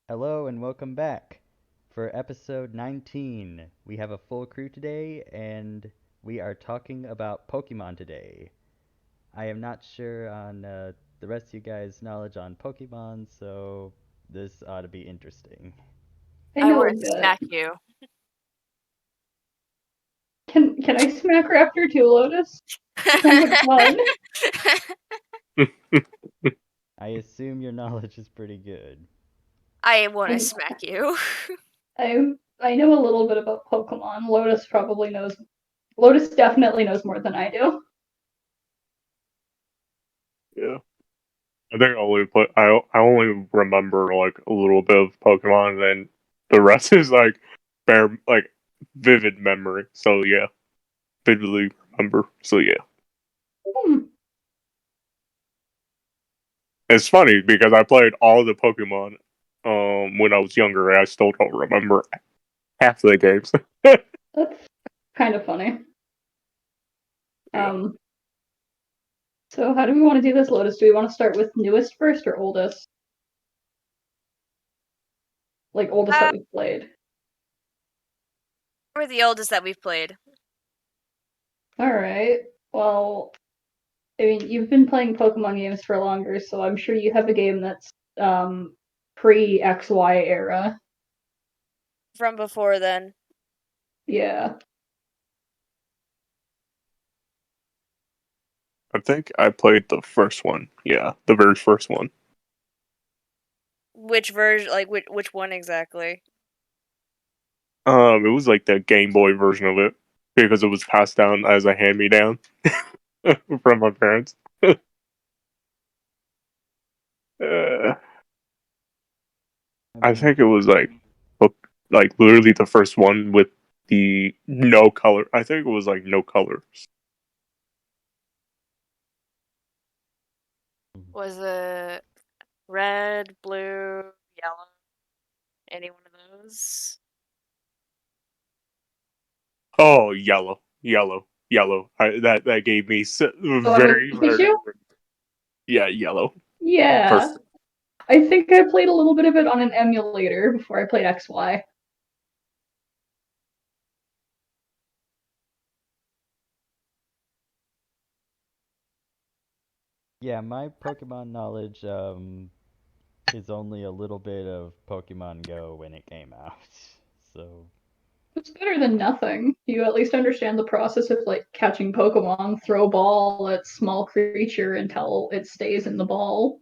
Hello and welcome back. For episode 19, we have a full crew today and we are talking about Pokemon today. I am not sure on the rest of you guys' knowledge on Pokemon, so this ought to be interesting. I I know a want to bit. smack you. Can I smack Raptor too, Lotus? Sounds like fun. I assume your knowledge is pretty good. I want to I- smack you. I know a little bit about Pokemon. Lotus probably knows. Lotus definitely knows more than I do. Yeah. I think I only remember like a little bit of Pokemon, and then the rest is like vivid memory. So yeah, vividly remember. So yeah, Hmm. it's funny because I played all the Pokemon when I was younger, and I still don't remember half of the games. That's kind of funny. Yeah. So how do we want to do this, Lotus? Do we want to start with newest first or oldest? Like oldest that we've played. We're the oldest that we've played. Alright. Well, I mean, you've been playing Pokemon games for longer, so I'm sure you have a game that's pre XY era. From before then. Yeah. I think I played the first one. Yeah, the very first one. Which version? Like which one exactly? It was like the Game Boy version of it because it was passed down as a hand-me-down from my parents. I think it was like literally the first one with the no color. I think it was like no colors. Was it red, blue, yellow? Any one of those? Oh, yellow. That gave me very Pikachu? yeah, yellow. Yeah. Perfect. I think I played a little bit of it on an emulator before I played XY. Yeah, my Pokemon knowledge is only a little bit of Pokemon Go when it came out. So It's better than nothing. You at least understand the process of like catching Pokemon, throw ball at small creature until it stays in the ball.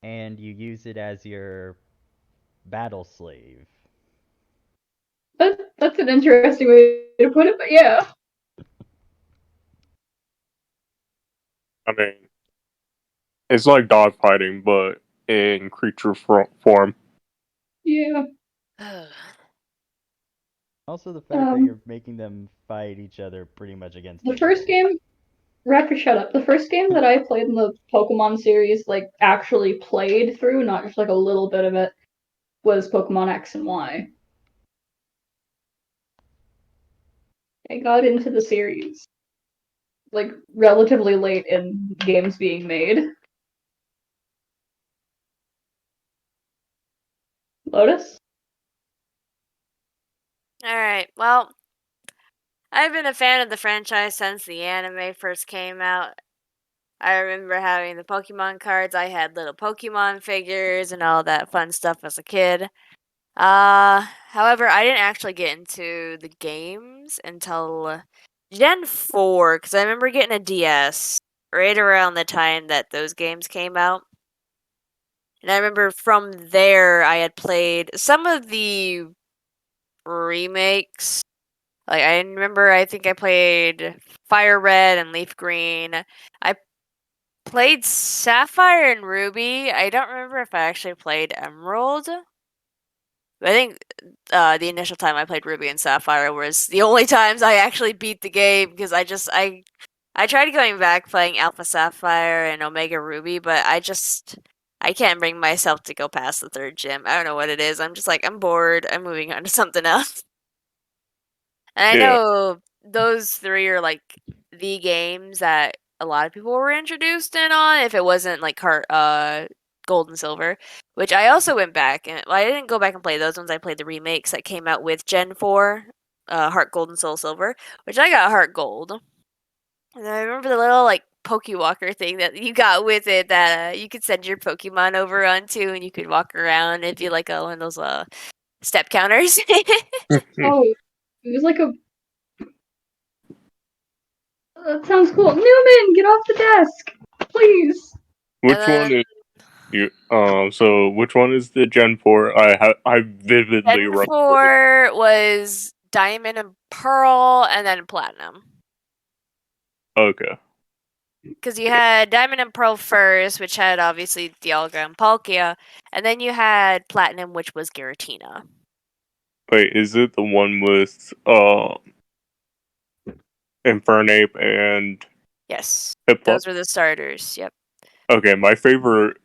and you use it as your battle slave. That's an interesting way to put it, but yeah. I mean, it's like dogfighting, but in creature form. Yeah. Also, the fact that you're making them fight each other pretty much against The their first will. game Raptor, shut up. The first game that I played in the Pokemon series, like actually played through, not just like a little bit of it, was Pokemon X and Y. I got into the series like relatively late in games being made. Lotus? Alright, well, I've been a fan of the franchise since the anime first came out. I remember having the Pokemon cards. I had little Pokemon figures and all that fun stuff as a kid. However, I didn't actually get into the games until Gen 4, because I remember getting a DS right around the time that those games came out. And I remember from there I had played some of the remakes. Like, I remember I think I played Fire Red and Leaf Green. I played Sapphire and Ruby. I don't remember if I actually played Emerald. I think the initial time I played Ruby and Sapphire was the only times I actually beat the game because I tried going back playing Alpha Sapphire and Omega Ruby, but I can't bring myself to go past the third gym. I don't know what it is. I'm just like I'm bored. I'm moving on to something else. And I Yeah. know those three are like the games that a lot of people were introduced in on if it wasn't like Gold and Silver, which I also went back and I didn't go back and play those ones. I played the remakes that came out with Gen 4, Heart Gold and Soul Silver, which I got Heart Gold. And I remember the little like Pokewalker thing that you got with it that you could send your Pokemon over onto and you could walk around. It'd be like one of those step counters. Oh, it was like a. That sounds cool. Newman, get off the desk, please. Which then- one is you? So which one is the Gen 4? I vividly Gen remember. 4 was Diamond and Pearl, and then Platinum. Okay. Because you had Diamond and Pearl first, which had obviously Dialga and Palkia, and then you had Platinum, which was Giratina. Wait, is it the one with Infernape and Yes, Piplup? those were the starters. Yep. Okay, my favorite,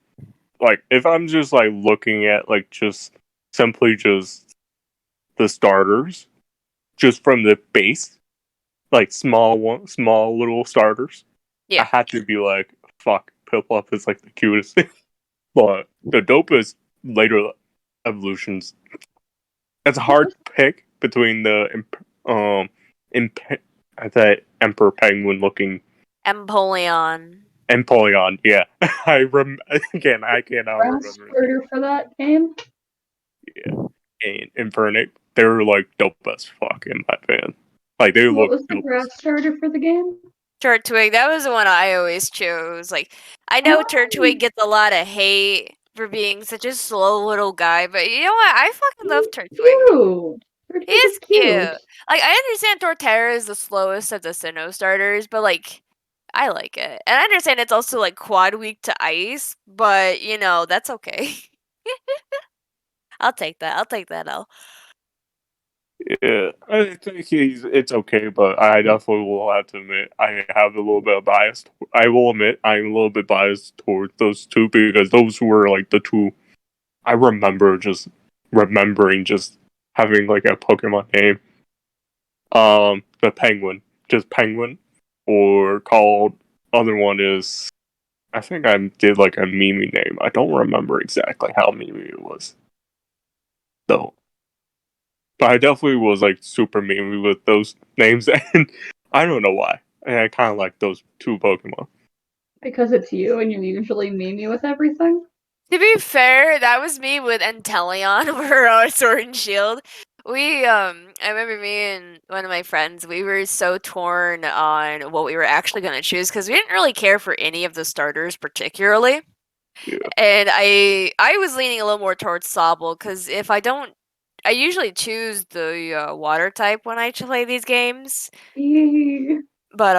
like, if I'm just like looking at like just simply just the starters, just from the base, like small little starters, Yeah. I had to be like, fuck, Piplup is like the cutest thing. But the dopest later evolutions. It's a hard pick between the I thought Emperor Penguin looking Empoleon. Empoleon. Yeah, again. I cannot Grass remember. starter for that game. Yeah, and Infernape. They were like dope as fuck in my opinion. Like they What look was the dope. grass starter for the game? Turtwig, that was the one I always chose. Like, I know Oh. Turtwig gets a lot of hate for being such a slow little guy, but you know what? I fucking love Turtwig. Cute. Turtwig He is is cute. cute. Like, I understand Torterra is the slowest of the Sinnoh starters, but like, I like it. And I understand it's also like quad weak to ice, but you know, that's okay. I'll take that. I'll take that L. Yeah, I think it's okay, but I definitely will have to admit I have a little bit of bias. I will admit I'm a little bit biased towards those two because those were like the two I remember just remembering just having like a Pokemon name. The Penguin, just Penguin, or called other one is I think I did like a Mimi name. I don't remember exactly how Mimi it was though. But I definitely was like super Mimi with those names, and I don't know why. And I kind of like those two Pokemon. Because it's you and you usually meme me with everything. To be fair, that was me with Enteleon for Sword and Shield. I remember me and one of my friends, we were so torn on what we were actually going to choose because we didn't really care for any of the starters particularly. Yeah. And I was leaning a little more towards Sobble because if I don't, I usually choose the water type when I play these games. Eee. But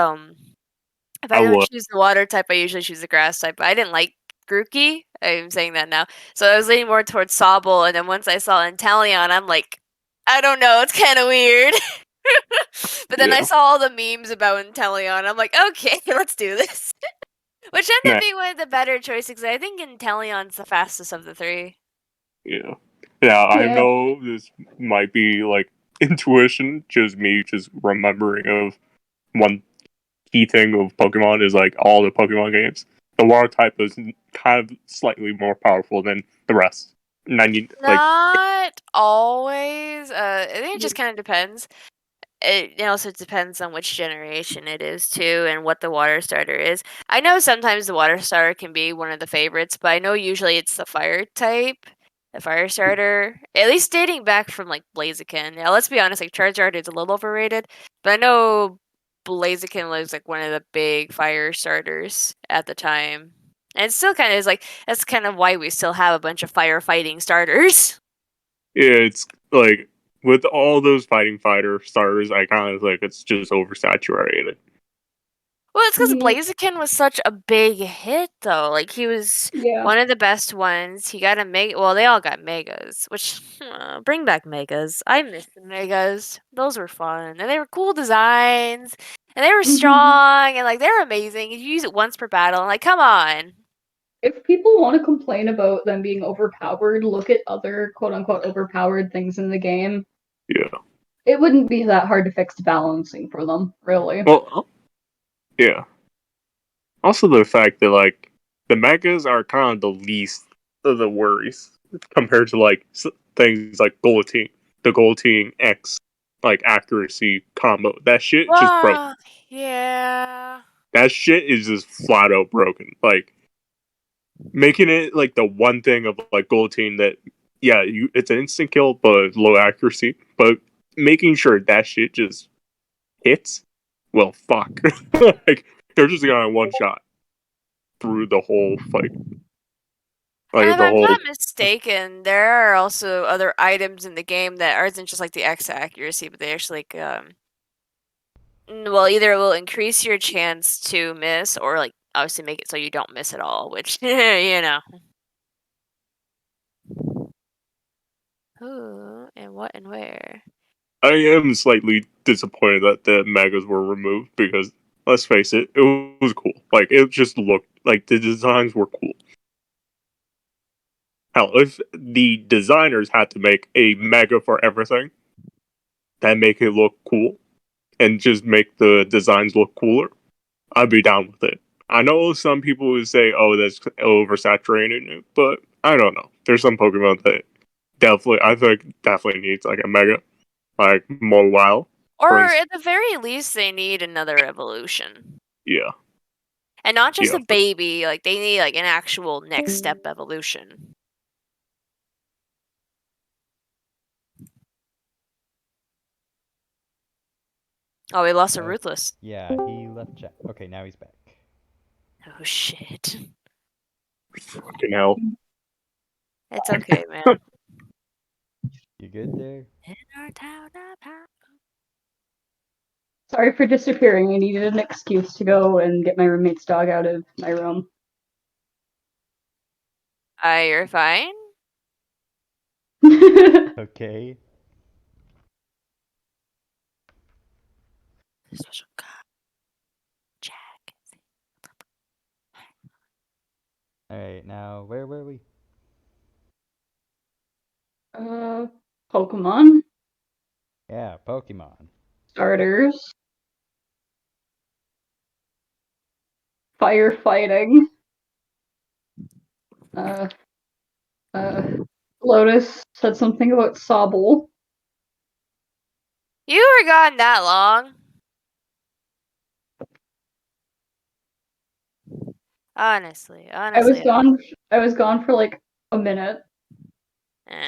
if I I don't was choose the water type, I usually choose the grass type. I didn't like Grookey. I'm saying that now. So I was leaning more towards Sobble, and then once I saw Inteleon, I'm like, I don't know, it's kind of weird. But then I Yeah. saw all the memes about Inteleon. I'm like, okay, let's do this. Which ended Nah. up being one of the better choices. 'Cause I think Inteleon's the fastest of the three. Yeah. Yeah, I Yeah. know this might be like intuition, just me just remembering of one key thing of Pokemon is like all the Pokemon games. The water type is kind of slightly more powerful than the rest. 90 like Not always. I think it just kind of depends. It also depends on which generation it is too and what the water starter is. I know sometimes the water starter can be one of the favorites, but I know usually it's the fire type, the fire starter. At least dating back from like Blaziken. Now let's be honest, like Charizard is a little overrated, but I know Blaziken was like one of the big fire starters at the time. And it still kind of is like that's kind of why we still have a bunch of firefighting starters. yeah, it's like with all those fighter starters, I kind of like it's just oversaturated. Well, it's because Yeah. Blaziken was such a big hit, though. Like, he was Yeah. one of the best ones. He got a mega. Well, they all got megas, which bring back megas. I miss the megas. Those were fun, and they were cool designs, and they were Mhm. strong, and like they're amazing. You use it once per battle, and like, come on. If people want to complain about them being overpowered, look at other quote unquote overpowered things in the game. Yeah. It wouldn't be that hard to fix balancing for them, really. Well, yeah. Also, the fact that like the megas are kind of the least of the worries compared to like things like Guillotine, the Guillotine X like accuracy combo. That shit just broke. Well, yeah. That shit is just flat out broken. Like making it like the one thing of like Guillotine that it's an instant kill but low accuracy, but making sure that shit just hits. Well, fuck. Like they're just gonna one shot through the whole fight. And Like if the I'm whole not mistaken, there are also other items in the game that aren't just like the X accuracy, but they actually like well, either it will increase your chance to miss, or like obviously make it so you don't miss at all. Which you know. Who and what and where? I am slightly disappointed that the megas were removed because let's face it was cool. Like it just looked like the designs were cool. Hell, if the designers had to make a mega for everything, that make it look cool and just make the designs look cooler, I'd be down with it. I know some people would say, "Oh, that's oversaturated," but I don't know. There's some Pokemon that I think definitely needs like a mega, like Mobile. Or at the very least, they need another evolution. Yeah. And not just Yeah. a baby, like they need like an actual next step evolution. Oh, we lost a Ruthless. Yeah, he left chat. Okay, now he's back. Oh shit. Fucking hell. It's okay, man. You good there? In our town of power. Sorry for disappearing. I needed an excuse to go and get my roommate's dog out of my room. You're fine? Okay. Special cop. Jack. Alright, now where were we? Pokemon Yeah, Pokemon. starters, firefighting. Lotus said something about Sobble. You were gone that long? Honestly. I was gone for like a minute.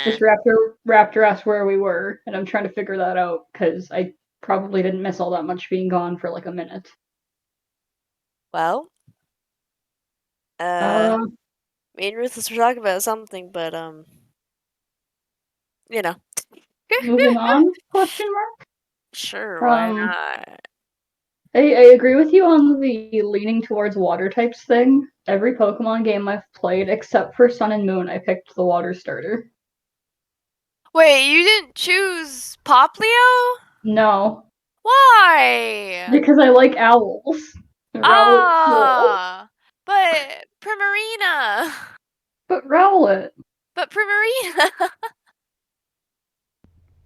Just Raptor asked where we were, and I'm trying to figure that out because I probably didn't miss all that much being gone for like a minute. Well, me and Ruthless were talking about something, but you know. Moving on? Question mark. Sure, why not? I agree with you on the leaning towards water types thing. Every Pokemon game I've played, except for Sun and Moon, I picked the water starter. Wait, you didn't choose Poplio? No, Why? because I like owls. Rowlet's cool. But Primarina. But Rowlet. But Primarina.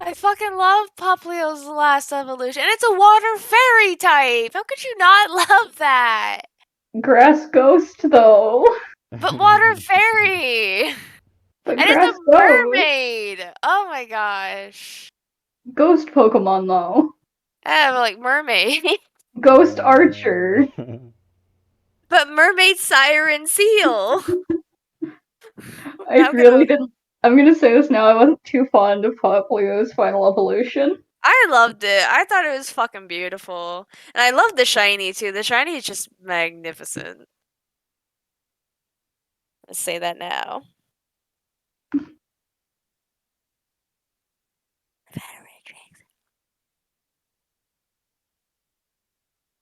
I fucking love Poplio's last evolution. And it's a water fairy type. How could you not love that? Grass Ghost, though. But water fairy. But And Grass it's a Ghost. mermaid. Oh my gosh. Ghost Pokemon, though. Yeah, but like mermaid. Ghost Archer. But mermaid siren seal. I really didn't. I'm gonna say this now. I wasn't too fond of Poplio's final evolution. I loved it. I thought it was fucking beautiful. And I love the shiny too. The shiny is just magnificent. Let's say that now.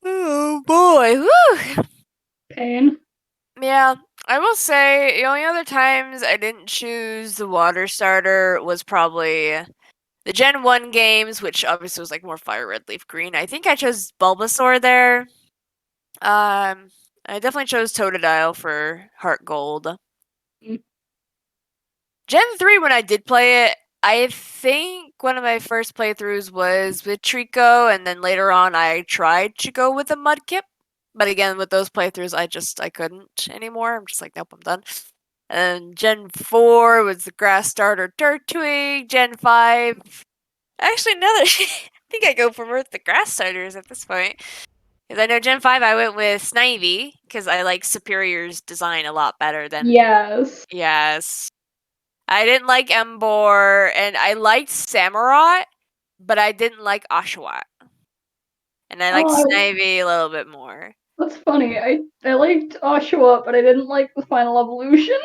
Oh boy. Woo! Pain. Yeah, I will say the only other times I didn't choose the water starter was probably the Gen 1 games, which obviously was like more fire red, leaf green. I think I chose Bulbasaur there. I definitely chose Totodile for Heart Gold. Gen 3, when I did play it, I think one of my first playthroughs was with Trico, and then later on I tried to go with a Mudkip. But again, with those playthroughs, I couldn't anymore. I'm just like, nope, I'm done. And Gen 4 was the Grass Starter Turtwig. Gen 5. Actually, now that I think I go from Earth to Grass Starters at this point. Because I know Gen 5 I went with Snivy, because I like Superior's design a lot better than. Yes. Yes. I didn't like Embor, and I liked Samurott, but I didn't like Oshawott. And I liked Snivy a little bit more. That's funny. I liked Oshawott, but I didn't like the final evolution.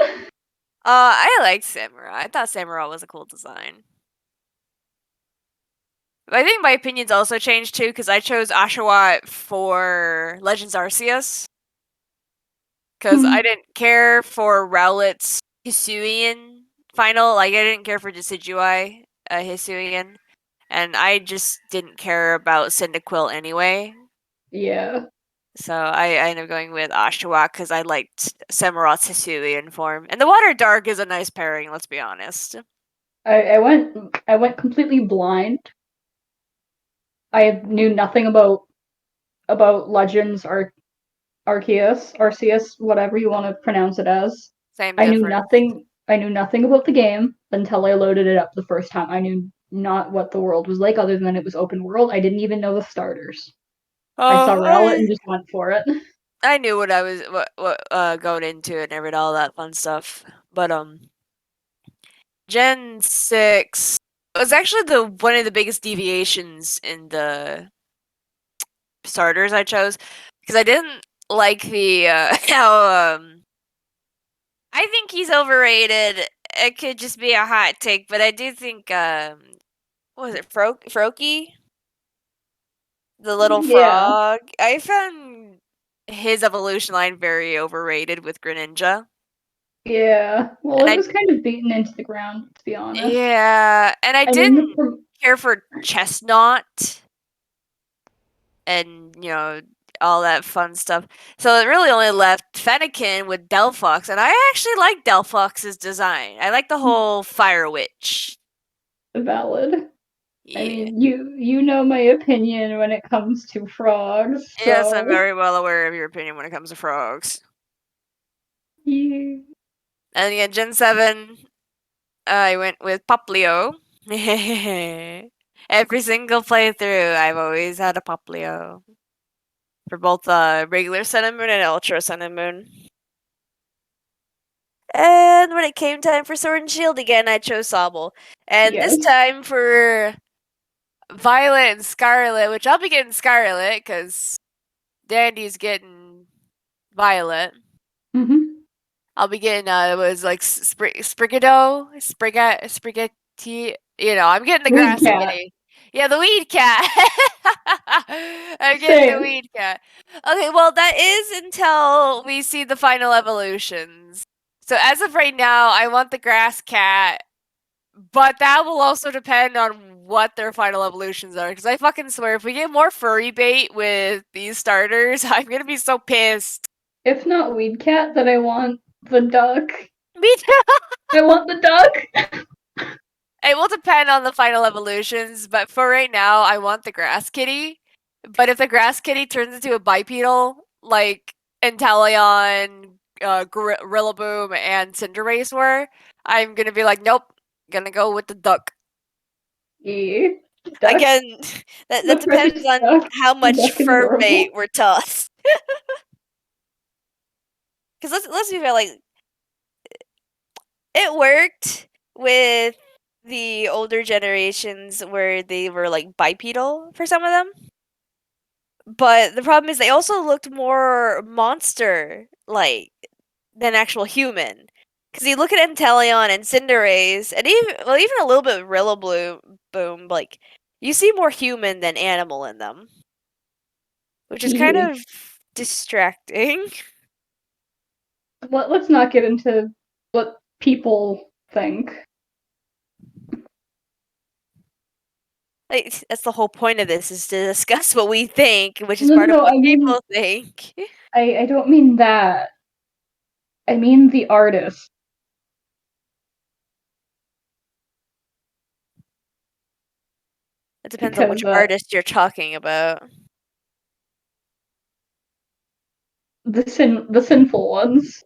I liked Samurott. I thought Samurott was a cool design. But I think my opinions also changed too, because I chose Oshawott for Legends Arceus. Because I didn't care for Rowlet's Hisuian final. Like, I didn't care for Decidueye Hisuian. And I just didn't care about Cyndaquil anyway. Yeah. So I ended up going with Oshawott because I liked Samurott's Hisuian form. And the Water Dark is a nice pairing, let's be honest. I went completely blind. I knew nothing about Legends or Arceus, whatever you want to pronounce it as. Same I knew difference. nothing about the game until I loaded it up the first time. I knew not what the world was like other than it was open world. I didn't even know the starters. I saw Rowlet and just went for it. I knew what I was going into and everything, all that fun stuff. But Gen 6 was actually one of the biggest deviations in the starters I chose, because I didn't like the how I think he's overrated. It could just be a hot take, but I do think what was it, Froakie? The little frog. I found his evolution line very overrated with Greninja. Yeah. Well, And it was kind of beaten into the ground, to be honest. Yeah, and I didn't care for Chestnut and, all that fun stuff. So it really only left Fennekin with Delphox, and I actually like Delphox's design. I like the whole Fire Witch. Valid. Yeah. I mean, you know my opinion when it comes to frogs. So. Yes, I'm very well aware of your opinion when it comes to frogs. Yeah. And again, Gen 7, I went with Poplio. Every single playthrough, I've always had a Poplio. For both regular Sun and Moon and Ultra Sun and Moon. And when it came time for Sword and Shield again, I chose Sobble. And this time for Violet and Scarlet, which I'll be getting Scarlet because Dandy's getting Violet. Mm-hmm. I'll be getting it was like Sprigido, Sprigati. I'm getting the grass kitty. Yeah, the weed cat. I'm getting the weed cat. Okay, well that is until we see the final evolutions. So as of right now, I want the grass cat, but that will also depend on what their final evolutions are. Because I fucking swear, if we get more furry bait with these starters, I'm gonna be so pissed. If not weed cat, then I want the duck. Me too. I want the duck. It will depend on the final evolutions, but for right now, I want the grass kitty. But if the grass kitty turns into a bipedal, like Inteleon, Rillaboom, and Cinderace were, I'm gonna be like, nope, gonna go with the duck. Yeah. Duck. Again, that depends on how much fur bait we're tossed. Because let's be fair, like, it worked with the older generations where they were like bipedal for some of them. But the problem is they also looked more monster-like than actual human. Because you look at Inteleon and Cinderace, and even a little bit of Rillaboom, like, you see more human than animal in them. Which is kind of distracting. Let's not get into what people think. Like, that's the whole point of this, is to discuss what we think, which is part of what people think. I don't mean that. I mean the artist. It depends on which artist you're talking about. The sinful ones.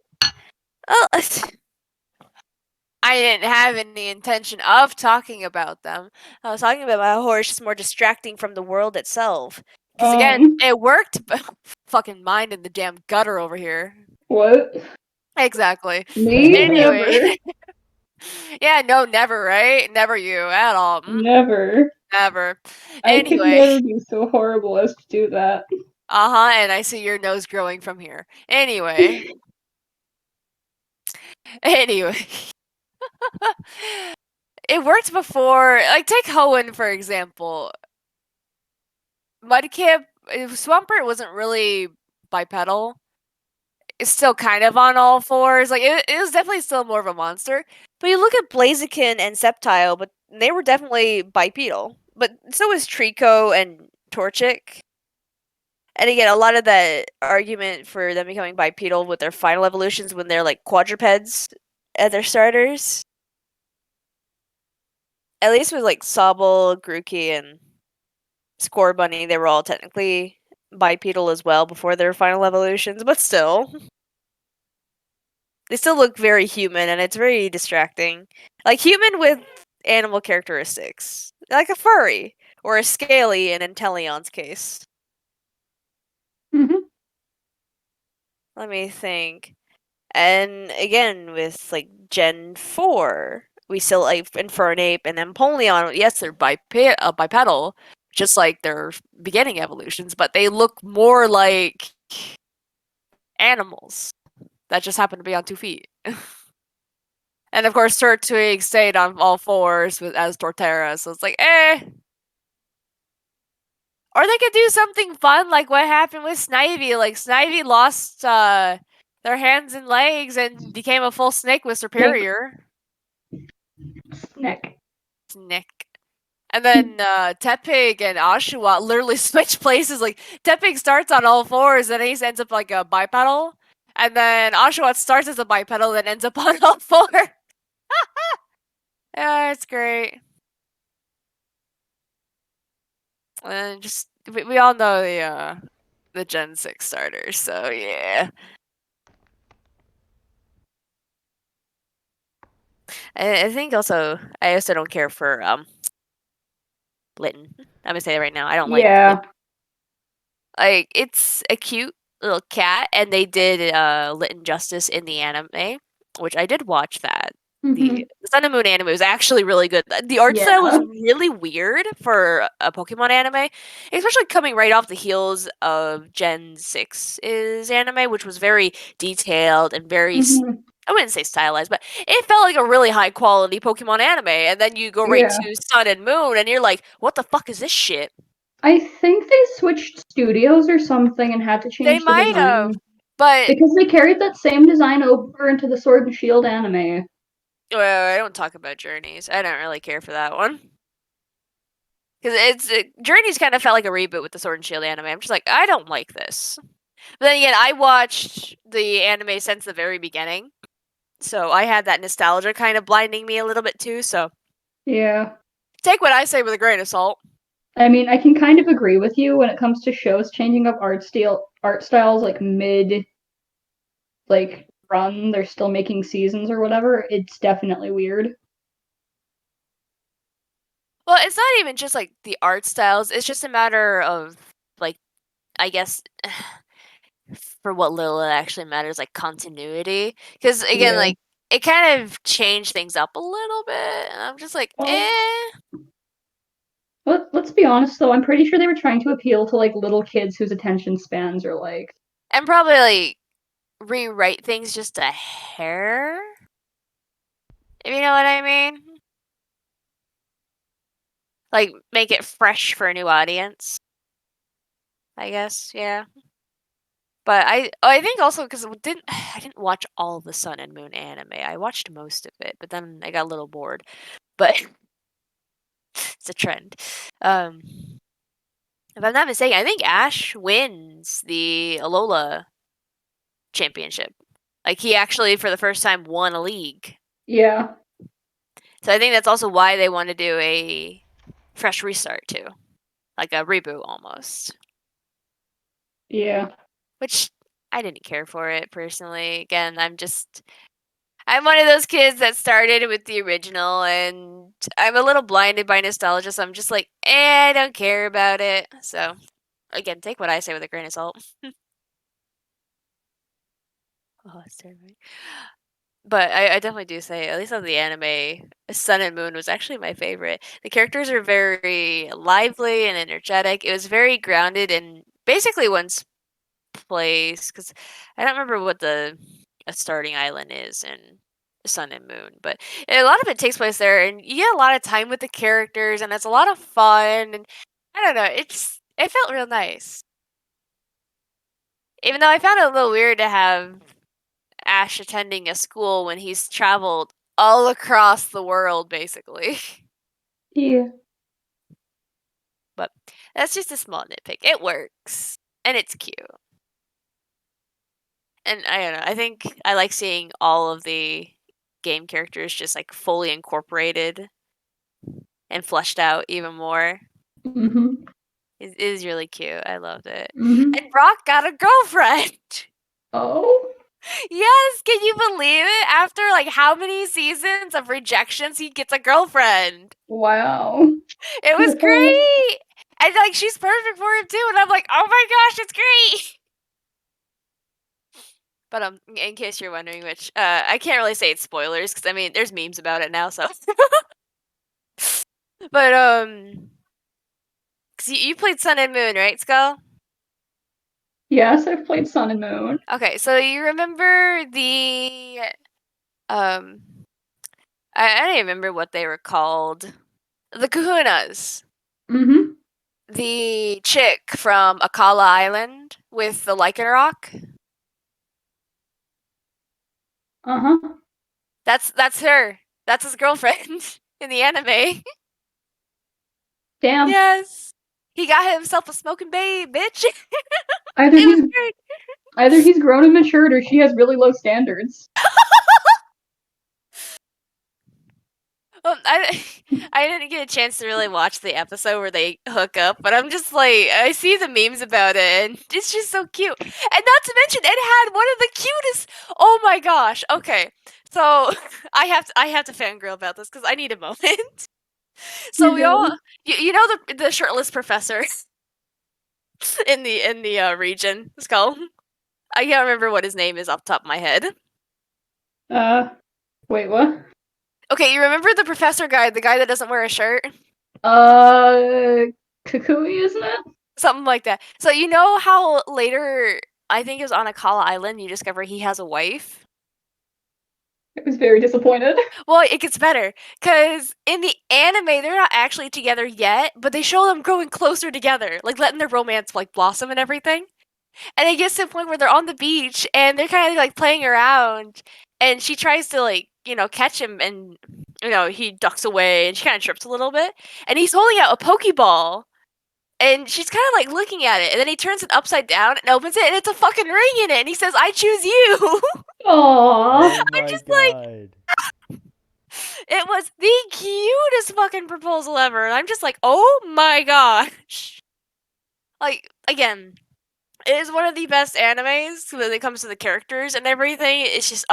Oh, I didn't have any intention of talking about them. I was talking about how horror is just more distracting from the world itself. Because again, it worked. Fucking mind in the damn gutter over here. What? Exactly. Me? Anyway. Never. Yeah, no, never, right? Never you at all. Never. Never. I could Anyway. never be so horrible as to do that. And I see your nose growing from here. Anyway. Anyway. It worked before. Like, take Hoenn, for example. Mudkip, Swampert wasn't really bipedal. It's still kind of on all fours. Like, it was definitely still more of a monster. But you look at Blaziken and Sceptile, but they were definitely bipedal. But so was Trico and Torchic. And again, a lot of that argument for them becoming bipedal with their final evolutions when they're like quadrupeds at their starters. At least with like Sobble, Grookey, and Scorbunny, they were all technically bipedal as well before their final evolutions, but still. They still look very human, and it's very distracting. Like human with animal characteristics. Like a furry, or a scaly in Inteleon's case. Mm-hmm. Let me think. And again, with like Gen 4, we still like Infernape and Empoleon. Yes, they're bipedal, just like their beginning evolutions, but they look more like animals that just happen to be on 2 feet. And of course, Turtwig stayed on all fours as Torterra, so it's like, eh. Or they could do something fun like what happened with Snivy. Like, Snivy lost their hands and legs and became a full snake with Superior. Snake. And then Tepig and Oshawott literally switch places. Like, Tepig starts on all fours and he ends up like a bipedal. And then Oshawott starts as a bipedal and ends up on all four. Yeah, it's great. And just we all know the Gen 6 starters, so yeah. I think also I also don't care for Litten. I'm gonna say it right now. I don't like Litten. Like, it's a cute little cat, and they did Litten justice in the anime, which I did watch that. The Sun and Moon anime was actually really good. The art style was really weird for a Pokemon anime, especially coming right off the heels of Gen 6's anime, which was very detailed and very, I wouldn't say stylized, but it felt like a really high quality Pokemon anime. And then you go right to Sun and Moon, and you're like, what the fuck is this shit? I think they switched studios or something and had to change the design. They might have, but because they carried that same design over into the Sword and Shield anime. Well, I don't talk about Journeys. I don't really care for that one. Because Journeys kind of felt like a reboot with the Sword and Shield anime. I'm just like, I don't like this. But then again, I watched the anime since the very beginning. So I had that nostalgia kind of blinding me a little bit too, so. Yeah. Take what I say with a grain of salt. I mean, I can kind of agree with you when it comes to shows changing up art styles like mid run, they're still making seasons or whatever. It's definitely weird. Well, it's not even just like the art styles, it's just a matter of like, I guess for what little it actually matters, like continuity. Because again, like, it kind of changed things up a little bit, and I'm just like, Let's be honest though, I'm pretty sure they were trying to appeal to like little kids whose attention spans are like. And probably like rewrite things just a hair. If you know what I mean. Like, make it fresh for a new audience. I guess, yeah. But I think also because I didn't watch all the Sun and Moon anime. I watched most of it, but then I got a little bored. But it's a trend. If I'm not mistaken, I think Ash wins the Alola championship. Like, he actually, for the first time, won a league. Yeah. So I think that's also why they want to do a fresh restart, too. Like a reboot, almost. Yeah. Which, I didn't care for it, personally. Again, I'm one of those kids that started with the original, and I'm a little blinded by nostalgia, so I'm just like, I don't care about it. So, again, take what I say with a grain of salt. Oh, it's terrible. But I definitely do say, at least of the anime, Sun and Moon was actually my favorite. The characters are very lively and energetic. It was very grounded in basically one's place, because I don't remember what a starting island is in Sun and Moon, but a lot of it takes place there, and you get a lot of time with the characters, and it's a lot of fun. And I don't know, it felt real nice. Even though I found it a little weird to have Ash attending a school when he's traveled all across the world, basically. Yeah. But that's just a small nitpick. It works, and it's cute. And I don't know, I think I like seeing all of the game characters just like fully incorporated and fleshed out even more. Mm-hmm. It is really cute. I loved it. Mm-hmm. And Brock got a girlfriend. Oh. Yes, can you believe it? After like how many seasons of rejections, he gets a girlfriend. Wow. It was great. And like she's perfect for him too. And I'm like, oh my gosh, it's great. But in case you're wondering, which I can't really say it's spoilers because I mean there's memes about it now, so. But cause you played Sun and Moon, right, Skull? Yes, I've played Sun and Moon. Okay, so you remember the I don't even remember what they were called. The Kahunas. Mm-hmm. The chick from Akala Island with the lichen rock. Uh-huh. That's her. That's his girlfriend in the anime. Damn. Yes. He got himself a smoking babe, bitch. Either It was he's great. either he's grown and matured or she has really low standards. I didn't get a chance to really watch the episode where they hook up, but I'm just like, I see the memes about it, and it's just so cute. And not to mention, it had one of the cutest. Oh my gosh. Okay, so I have to fangirl about this because I need a moment. So we all, you know the shirtless professor in the region Skull. I can't remember what his name is off the top of my head. Wait, what? Okay, you remember the professor guy, the guy that doesn't wear a shirt? Kukui, isn't it? Something like that. So you know how later, I think it was on Akala Island, you discover he has a wife? I was very disappointed. Well, it gets better, because in the anime, they're not actually together yet, but they show them growing closer together, like letting their romance like blossom and everything. And it gets to the point where they're on the beach, and they're kind of like playing around, and she tries to like, catch him, and, he ducks away, and she kind of trips a little bit, and he's holding out a Pokeball. And she's kind of like looking at it, and then he turns it upside down and opens it, and it's a fucking ring in it. And he says, "I choose you." Aww. Oh I'm my just god. it was the cutest fucking proposal ever. And I'm just like, oh my gosh. Like, again, it is one of the best animes when it comes to the characters and everything. It's just,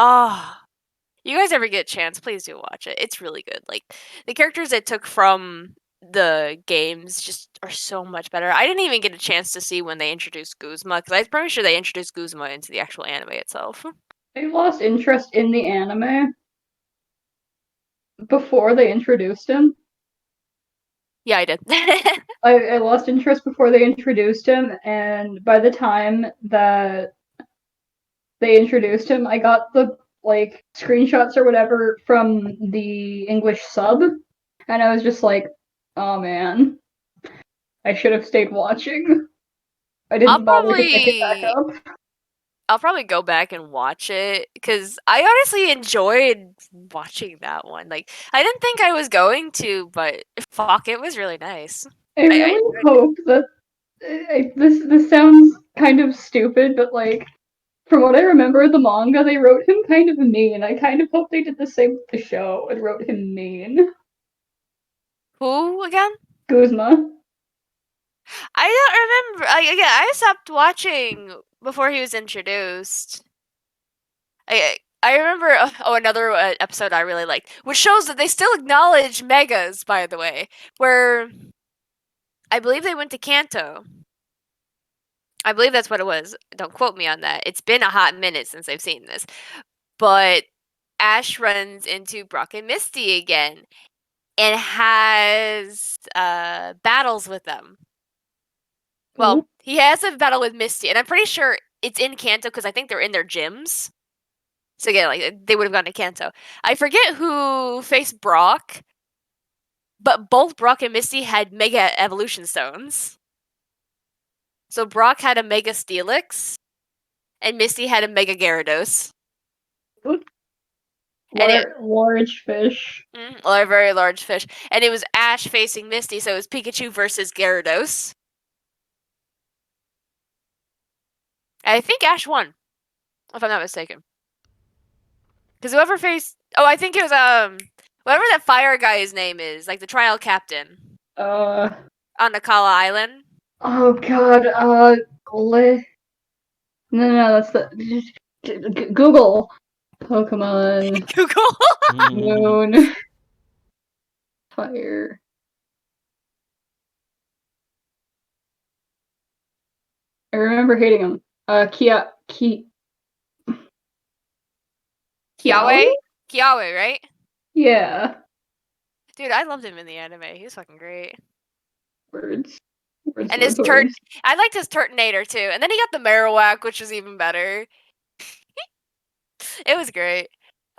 you guys ever get a chance, please do watch it. It's really good. Like, the characters they took from the games just are so much better. I didn't even get a chance to see when they introduced Guzma, because I'm pretty sure they introduced Guzma into the actual anime itself. I lost interest in the anime before they introduced him. Yeah, I did. I lost interest before they introduced him, and by the time that they introduced him, I got the screenshots or whatever from the English sub, and I was just like, oh man, I should have stayed watching. I didn't bother to pick it back up. I'll probably go back and watch it, because I honestly enjoyed watching that one. Like, I didn't think I was going to, but fuck, it was really nice. I really hope that this sounds kind of stupid, but like from what I remember of the manga, they wrote him kind of mean. I kind of hope they did the same with the show and wrote him mean. Who again? Guzma. I don't remember. Like, again, I stopped watching before he was introduced. I remember another episode I really liked, which shows that they still acknowledge megas, by the way, where I believe they went to Kanto. I believe that's what it was. Don't quote me on that. It's been a hot minute since I've seen this. But Ash runs into Brock and Misty again and has battles with them. Well, he has a battle with Misty, and I'm pretty sure it's in Kanto because I think they're in their gyms. So yeah, like they would have gone to Kanto. I forget who faced Brock, but both Brock and Misty had Mega Evolution Stones. So Brock had a Mega Steelix, and Misty had a Mega Gyarados. Large fish. A very large fish. And it was Ash facing Misty, so it was Pikachu versus Gyarados. I think Ash won, if I'm not mistaken. Because whoever faced... Oh, I think it was, whatever that fire guy's name is, like the trial captain. On Nakala Island. Oh god, No, that's the... Google. Pokemon. Google. Moon. Fire. I remember hating him. Kiawe? Kiawe, right? Yeah. Dude, I loved him in the anime. He was fucking great. Words. And his turn... I liked his Turtonator, too. And then he got the Marowak, which was even better. It was great.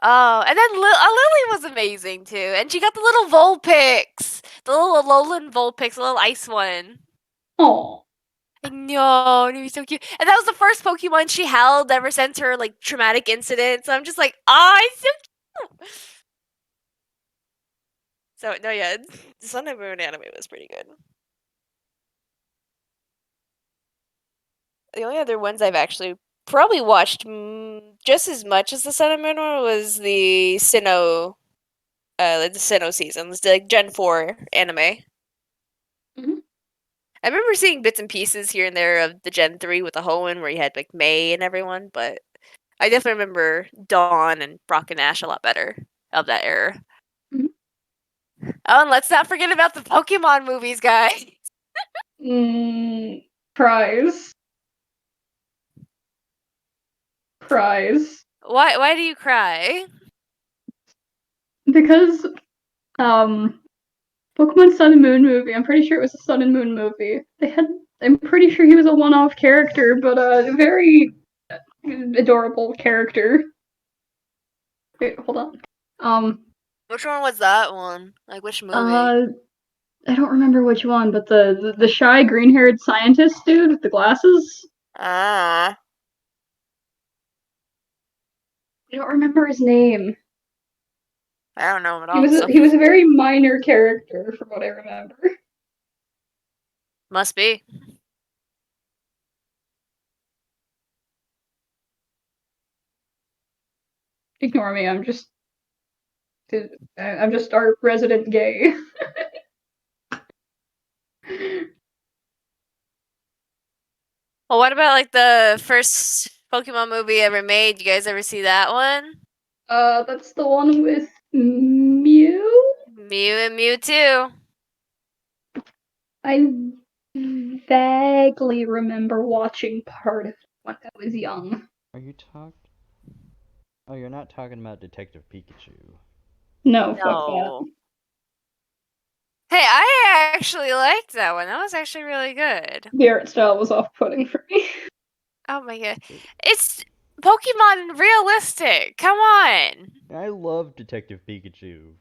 Oh, and then Lily was amazing, too. And she got the little Vulpix. The little Alolan Vulpix, the little ice one. Oh. I know, it was so cute. And that was the first Pokemon she held ever since her, like, traumatic incident. So I'm just like, it's so cute. So, no, yeah, the Sun and Moon anime was pretty good. The only other ones I've actually probably watched just as much as the Sun and Moon one was the Sinnoh season, the Gen 4 anime. Mm-hmm. I remember seeing bits and pieces here and there of the Gen 3 with the Hoenn where you had like May and everyone, but I definitely remember Dawn and Brock and Ash a lot better of that era. Mm-hmm. Oh, and let's not forget about the Pokemon movies, guys. Prize. Why do you cry? Because Pokemon Sun and Moon movie, I'm pretty sure it was a Sun and Moon movie. I'm pretty sure he was a one-off character, but a very adorable character. Wait, hold on. Which one was that one? Like which movie? I don't remember which one, but the shy green-haired scientist dude with the glasses. I don't remember his name. I don't know at all. He was a very minor character, from what I remember. Must be. Ignore me. I'm just our resident gay. Well, what about like the first Pokemon movie ever made? You guys ever see that one? That's the one with Mew? Mew and Mewtwo. I vaguely remember watching part of it when I was young. Are you talking? Oh, you're not talking about Detective Pikachu. No, fuck that. Hey, I actually liked that one. That was actually really good. The art style was off-putting for me. Oh my god. It's Pokemon realistic. Come on. I love Detective Pikachu.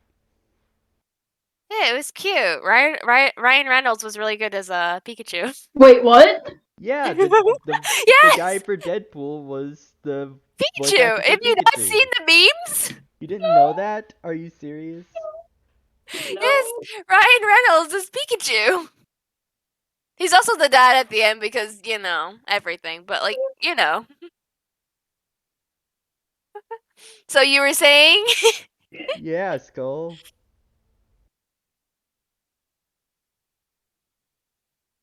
Yeah, it was cute. Ryan Reynolds was really good as a Pikachu. Wait, what? Yeah, Yes! the guy for Deadpool was the Pikachu. Have you not seen the memes? You didn't know that? Are you serious? No. Yes, Ryan Reynolds is Pikachu. He's also the dad at the end because, you know, everything. But, like, you know. So you were saying? Yeah, Skull.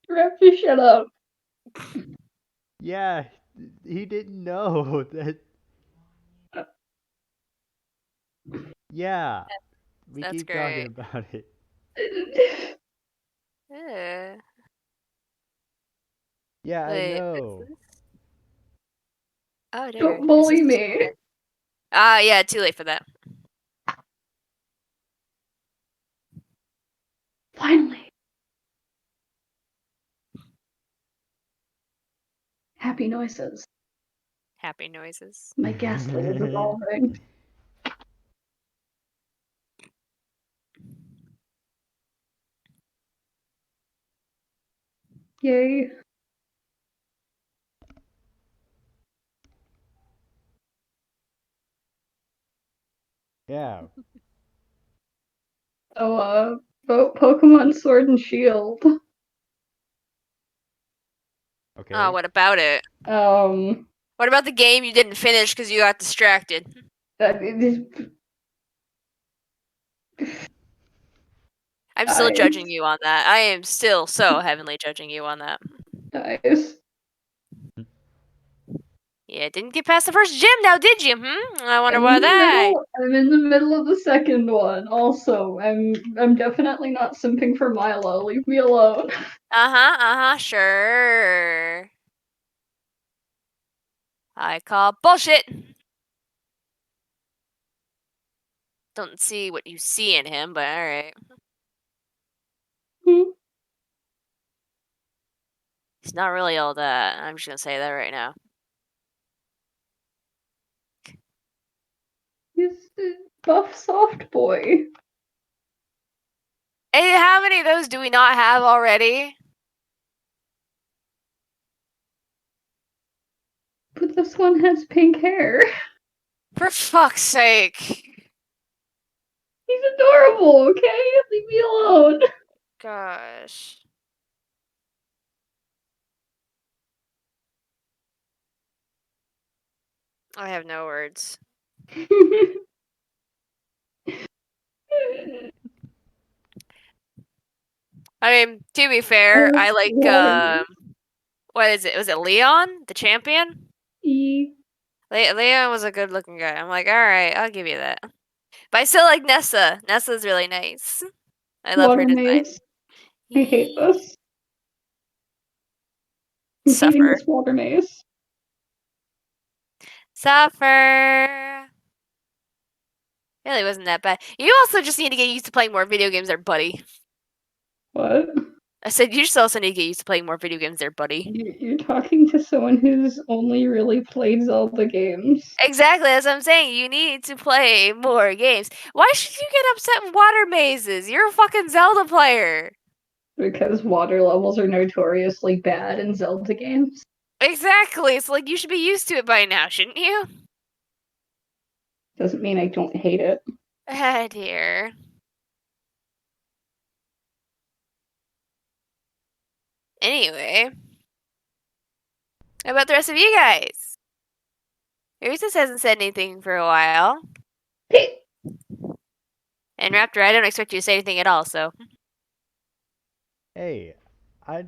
Raptor, shut up. Yeah, he didn't know that. Yeah, we That's keep talking great. about it. Yeah, I Wait, know. oh, there. Don't bully me. Yeah, too late for that. Finally. Happy noises. Happy noises. My gaslight is evolving. Yay. Yeah. So, vote Pokemon Sword and Shield. Okay. Oh, what about it? Um, What about the game you didn't finish because you got distracted? I'm still Nice. judging you on that. I am still so heavily judging you on that. Nice. Yeah, didn't get past the first gym now, did you? I wonder I'm why in the that. middle. I'm in the middle of the second one. Also, I'm definitely not simping for Milo. Leave me alone. Sure. I call bullshit. Don't see what you see in him, but alright. He's not really all that. I'm just gonna say that right now. He's a buff soft boy. Hey, how many of those do we not have already? But this one has pink hair. For fuck's sake. He's adorable, okay? Leave me alone. Gosh. I have no words. I mean, to be fair, I like, what is it? Was it Leon? The champion? Leon was a good looking guy. I'm like, alright, I'll give you that. But I still like Nessa. Nessa's really nice. I love her Water design. maze. I hate this. I'm hating Suffer. this water maze. Suffer. Really wasn't that bad. You also just need to get used to playing more video games there, buddy. What? I said you just also need to get used to playing more video games there, buddy. You're talking to someone who's only really played Zelda games. Exactly, as I'm saying, you need to play more games. Why should you get upset with water mazes? You're a fucking Zelda player. Because water levels are notoriously bad in Zelda games. Exactly. It's like you should be used to it by now, shouldn't you? Doesn't mean I don't hate it. Ah, dear. Anyway. How about the rest of you guys? Ursus hasn't said anything for a while. And Raptor, I don't expect you to say anything at all, so. Hey, I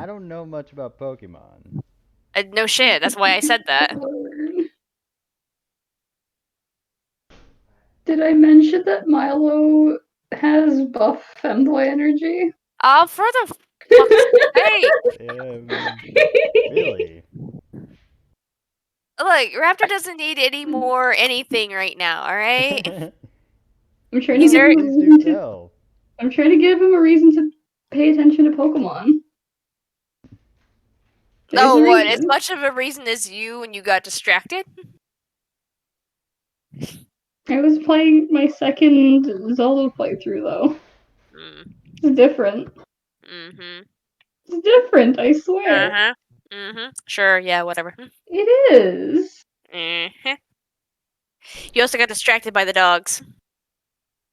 don't know much about Pokemon. No shit, that's why I said that. Did I mention that Milo has buff femboy energy? Oh, for the fuck's sake! Really? Look, Raptor doesn't need any more anything right now, alright? I'm trying to give him a Please reason do to. tell. I'm trying to give him a reason to pay attention to Pokemon. There's a what, as reason. much of a reason as you when you got distracted? I was playing my second Zelda playthrough though. It's different. Mm-hmm. It's different, I swear. Uh-huh. Mm-hmm. Sure, yeah, whatever. It is. Mm-hmm. You also got distracted by the dogs.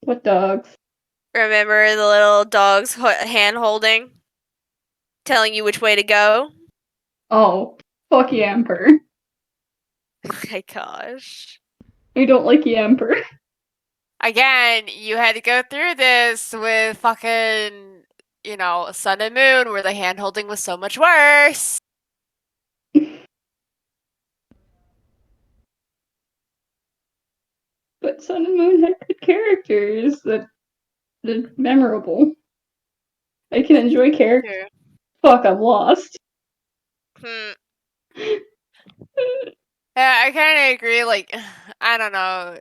What dogs? Remember the little dogs hand holding? Telling you which way to go? Oh, fuck Yamper. Oh my gosh. I don't like Yamper. Again, you had to go through this with fucking, Sun and Moon, where the hand holding was so much worse. But Sun and Moon had good characters that are memorable. I can enjoy characters. True. Fuck, I'm lost. Yeah, I kind of agree. Like, I don't know.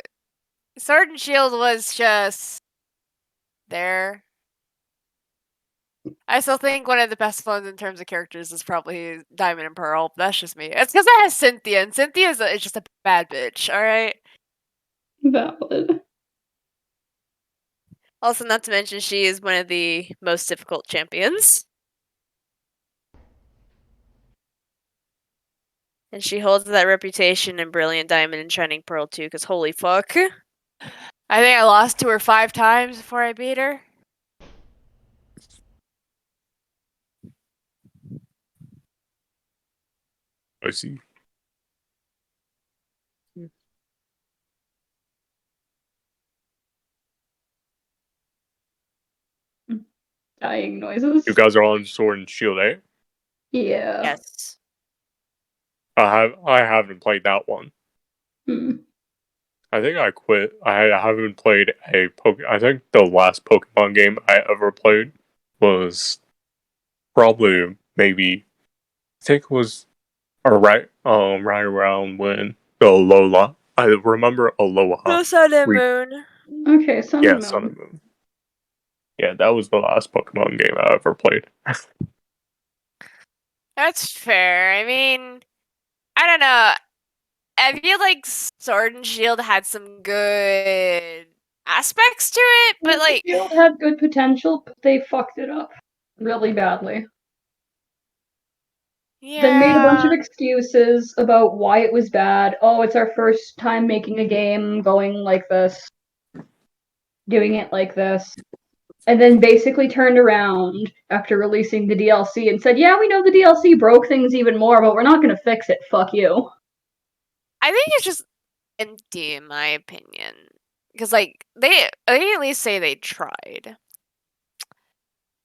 Sword and Shield was just there. I still think one of the best ones in terms of characters is probably Diamond and Pearl. That's just me. It's because it has Cynthia, and Cynthia is just a bad bitch. All right. Valid. Also, not to mention, she is one of the most difficult champions. And she holds that reputation in Brilliant Diamond and Shining Pearl too, because holy fuck. I think I lost to her 5 times before I beat her. I see. Dying noises. You guys are on Sword and Shield, eh? Yeah. Yes. I haven't played that one. I think I quit. I haven't played a I think the last Pokemon game I ever played was probably maybe I think it was right around when the Alola. I remember Aloha. No Sun and Moon. Okay, Sun Yeah, and Moon. Sun and Moon. Yeah, that was the last Pokemon game I ever played. That's fair. I mean, I don't know. I feel like Sword and Shield had some good aspects to it, but like Shield had good potential, but they fucked it up really badly. yeah. They made a bunch of excuses about why it was bad. Oh, it's our first time making a game going like this, doing it like this. And then basically turned around after releasing the DLC and said, yeah, we know the DLC broke things even more, but we're not going to fix it. Fuck you. I think it's just empty in my opinion. Because like they at least say they tried.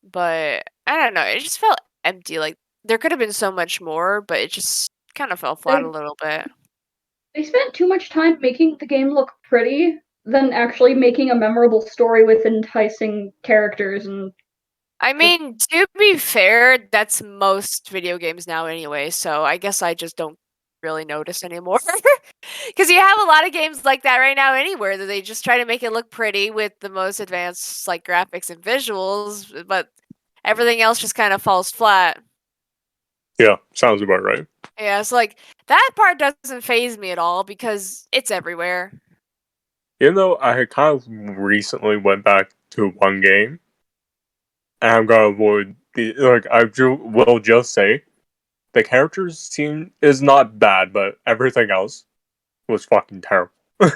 But I don't know, it just felt empty. Like there could have been so much more, but it just kind of fell flat a little bit. They spent too much time making the game look pretty than actually making a memorable story with enticing characters and I mean, to be fair, that's most video games now anyway, so I guess I just don't really notice anymore. Because you have a lot of games like that right now anywhere that they just try to make it look pretty with the most advanced like graphics and visuals, but everything else just kind of falls flat. Yeah, sounds about right. Yeah, so like that part doesn't faze me at all because it's everywhere. Even though I had kind of recently went back to one game, and I'm gonna avoid the will just say the characters scene is not bad, but everything else was fucking terrible. And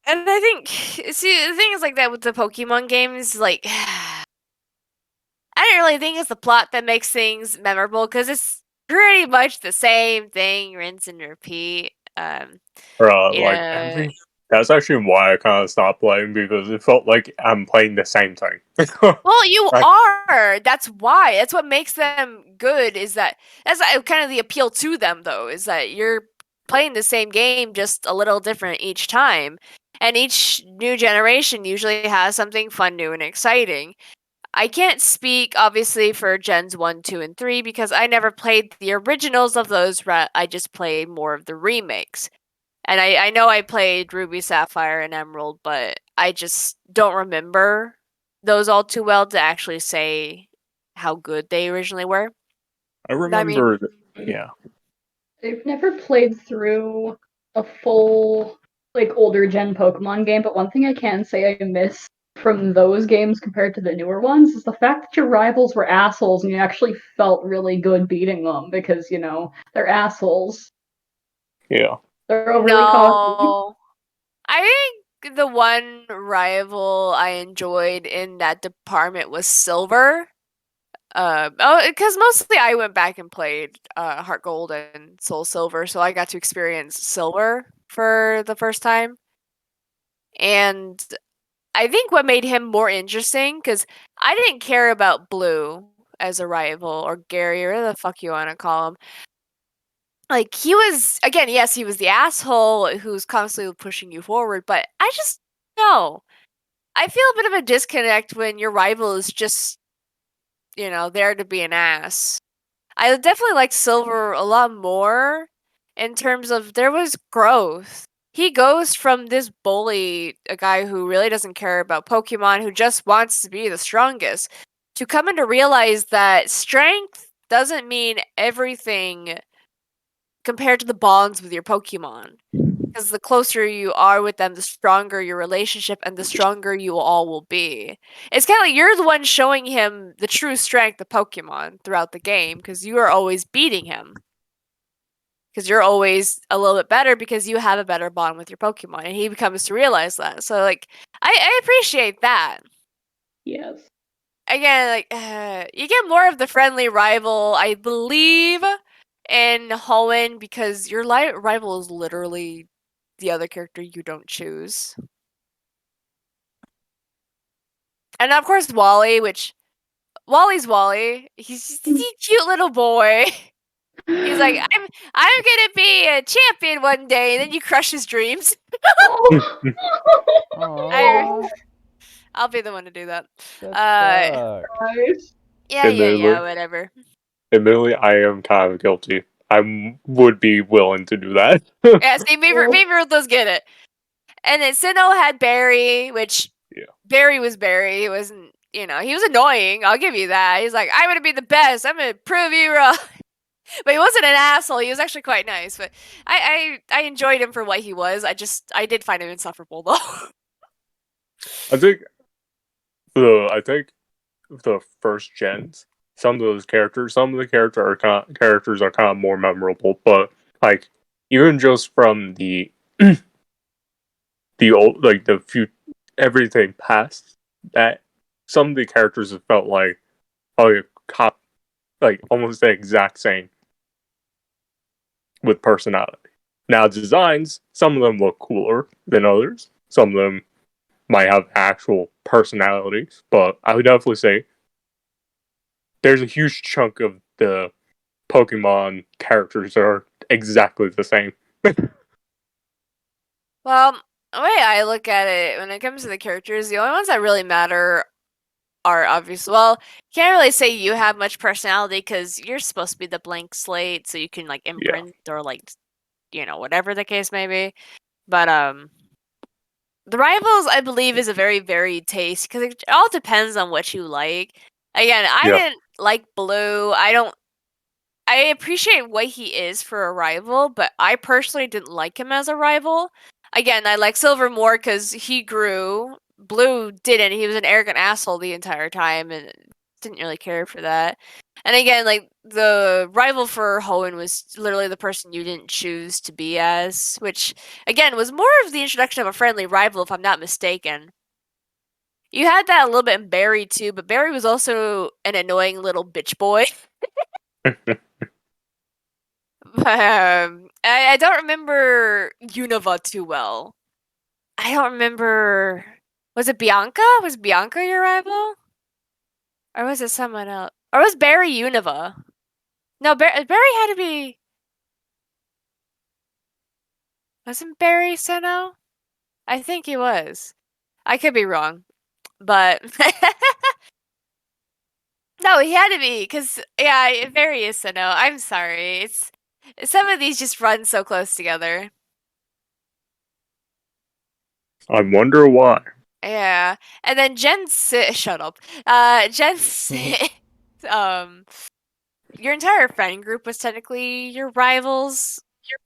I think, see, the thing is like that with the Pokemon games, like, I don't really think it's the plot that makes things memorable because it's pretty much the same thing, rinse and repeat. That's actually why I kind of stopped playing because it felt like I'm playing the same thing. Well, you Right. are. That's why. That's what makes them good. That's kind of the appeal to them, though, is that you're playing the same game, just a little different each time. And each new generation usually has something fun, new, and exciting. I can't speak, obviously, for Gens 1, 2, and 3 because I never played the originals of those. I just played more of the remakes. And I know I played Ruby, Sapphire, and Emerald, but I just don't remember those all too well to actually say how good they originally were. I remember, yeah. I've never played through a full, like, older gen Pokemon game, but one thing I can say I miss from those games compared to the newer ones is the fact that your rivals were assholes and you actually felt really good beating them because, you know, they're assholes. Yeah. They're overly cocky. No. I think the one rival I enjoyed in that department was Silver. Because mostly I went back and played Heart Gold and Soul Silver, so I got to experience Silver for the first time. And I think what made him more interesting, because I didn't care about Blue as a rival, or Gary, or whatever the fuck you want to call him. like, he was, again, yes, he was the asshole who's constantly pushing you forward, but I just, no. I feel a bit of a disconnect when your rival is just, there to be an ass. I definitely liked Silver a lot more in terms of there was growth. He goes from this bully, a guy who really doesn't care about Pokemon, who just wants to be the strongest, to coming to realize that strength doesn't mean everything compared to the bonds with your Pokemon. Because the closer you are with them, the stronger your relationship and the stronger you all will be. It's kind of like you're the one showing him the true strength of Pokemon throughout the game because you are always beating him. Because you're always a little bit better because you have a better bond with your Pokemon, and he becomes to realize that. So, like, I appreciate that. Yes. Again, like, you get more of the friendly rival, I believe, in Hoenn because your rival is literally the other character you don't choose. And of course, Wally, which Wally's Wally. He's just a cute little boy. He's like, I'm gonna be a champion one day, and then you crush his dreams. Aww, I'll be the one to do that. that sucks. Nice. Yeah, whatever. Admittedly, I am kind of guilty. I would be willing to do that. Yeah, see, maybe Ruthless get it. And then Sinnoh had Barry, which Barry was Barry. He wasn't, he was annoying. I'll give you that. He's like, I'm gonna be the best. I'm gonna prove you wrong. But he wasn't an asshole. He was actually quite nice. But I enjoyed him for what he was. I did find him insufferable though. I think the first gens, some of the characters are kind of more memorable. But like even just from the old, like the few everything past that, some of the characters have felt like almost the exact same with personality. Now designs, some of them look cooler than others. Some of them might have actual personalities, but I would definitely say there's a huge chunk of the Pokemon characters that are exactly the same. Well, the way I look at it, when it comes to the characters, the only ones that really matter are obvious. Well, can't really say you have much personality because you're supposed to be the blank slate, so you can like imprint or like, whatever the case may be. But the rivals, I believe, is a very varied taste because it all depends on what you like. Again, I didn't like Blue. I appreciate what he is for a rival, but I personally didn't like him as a rival. Again, I like Silver more because he grew. Blue didn't. He was an arrogant asshole the entire time and didn't really care for that. And again, like, the rival for Hoenn was literally the person you didn't choose to be as, which, again, was more of the introduction of a friendly rival, if I'm not mistaken. You had that a little bit in Barry, too, but Barry was also an annoying little bitch boy. I don't remember Unova too well. I don't remember. Was it Bianca? Was Bianca your rival? Or was it someone else? Or was Barry Unova? No, Barry had to be. Wasn't Barry Sinnoh? I think he was. I could be wrong. But. No, he had to be, because, yeah, Barry is Sinnoh. I'm sorry. Some of these just run so close together. I wonder why. Yeah, and then Gen 6, shut up. Gen 6, your entire friend group was technically your rivals,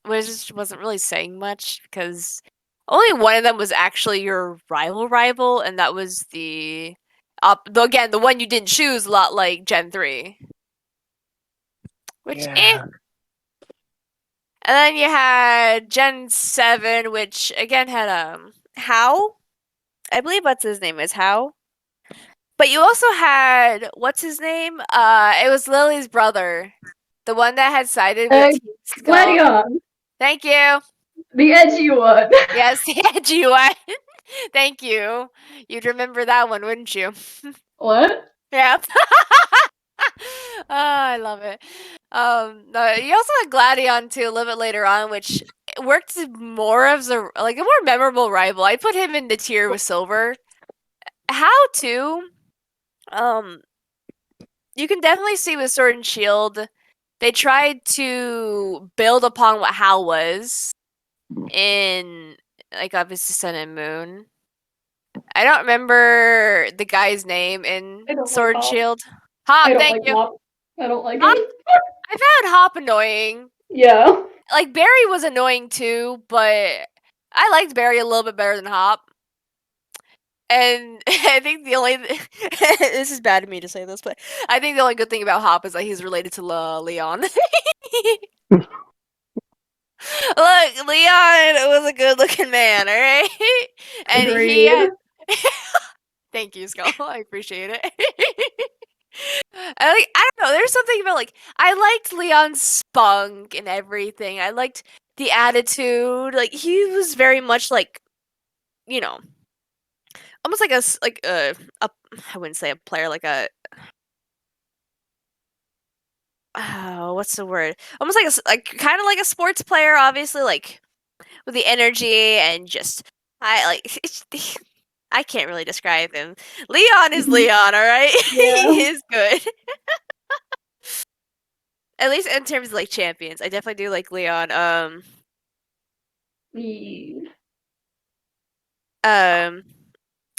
which wasn't really saying much because only one of them was actually your rival, and that was the one you didn't choose, a lot like Gen 3. Which, And then you had Gen 7, which again had, How? I believe what's his name is How. But you also had, what's his name? It was Lily's brother. The one that had sided with Team Skull. Gladion, Thank you. the edgy one. Yes, the edgy one. Thank you. You'd remember that one, wouldn't you? What? Yeah. Oh, I love it. No, you also had Gladion too a little bit later on, which worked more as a more memorable rival. I put him in the tier with Silver. How too? You can definitely see with Sword and Shield, they tried to build upon what Hal was in obviously Sun and Moon. I don't remember the guy's name in I don't Sword like and Hop. Shield. I Hop, don't thank like you. Hop. I don't like Hop, him. I found Hop annoying. Yeah. Like Barry was annoying too, but I liked Barry a little bit better than Hop. And I think the only this is bad of me to say this, but I think the only good thing about Hop is that he's related to Leon. Look, Leon was a good-looking man, all right, and he Agreed. had. Thank you, Skull. I appreciate it. I don't know. There's something about I liked Leon's spunk and everything. I liked the attitude. Like he was very much you know, almost like a I wouldn't say a player, like a what's the word? Almost like kind of like a sports player, obviously, like with the energy and just I like I can't really describe him. Leon is Leon, all right? Yeah. He is good. At least in terms of champions. I definitely do like Leon.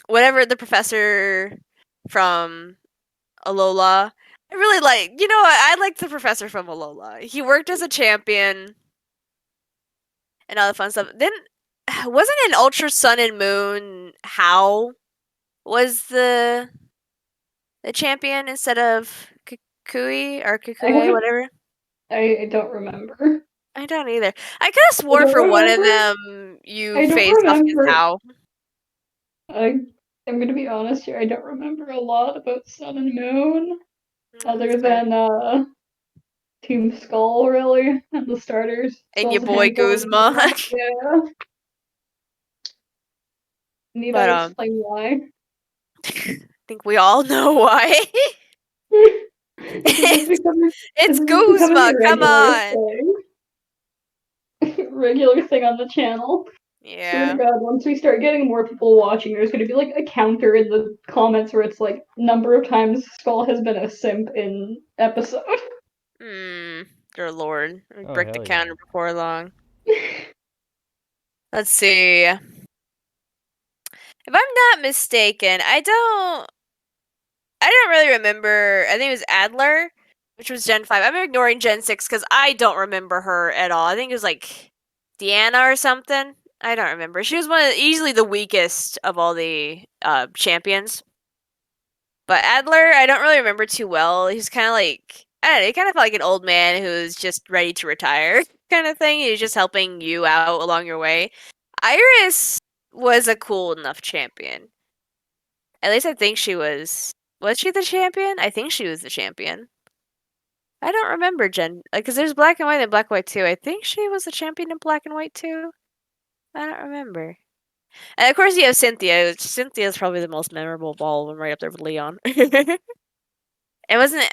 Whatever the professor from Alola. I really I like the professor from Alola. He worked as a champion and all the fun stuff. Then wasn't in Ultra Sun and Moon How was the champion instead of Kukui or Kukue, whatever? I don't remember. I don't either. I could have swore for one of them you I don't faced off as remember. How. I'm gonna be honest here. I don't remember a lot about Sun and Moon, other Fair. than Team Skull, really, and the starters. And your Skull's a boy handful. Guzma. Yeah. Need I But explain why? I think we all know why. This is becoming It's a Guzma, come regular on. thing. Regular thing on the channel. Swear Yeah. to God, once we start getting more people watching, there's gonna be a counter in the comments where it's number of times Skull has been a simp in episode. Dear Lord. We Oh, break the hell counter yeah. before long. Let's see. If I'm not mistaken, I don't really remember. I think it was Adler, which was Gen 5. I'm ignoring Gen 6 because I don't remember her at all. I think it was Deanna or something. I don't remember. She was easily the weakest of all the champions. But Adler, I don't really remember too well. He's kind of I don't know, he kind of felt like an old man who's just ready to retire kind of thing. He's just helping you out along your way. Iris was a cool enough champion. At least I think she was. Was she the champion? I think she was the champion. I don't remember because there's black and white and black and white too. I think she was the champion in black and white too. I don't remember. And of course you have Cynthia. Cynthia's probably the most memorable of all of them, right up there with Leon. It wasn't.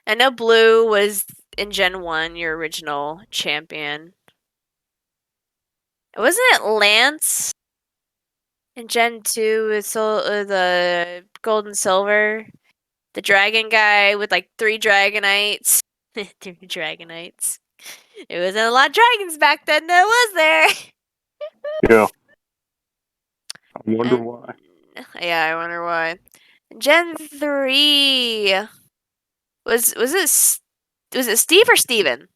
I know Blue was in Gen 1, your original champion. Wasn't it Lance in Gen 2 with the gold and silver? The dragon guy with 3 Dragonites. 3 Dragonites. It wasn't a lot of dragons back then, though, was there? Yeah. I wonder why. Yeah, I wonder why. Gen 3. Was it Steve or Steven?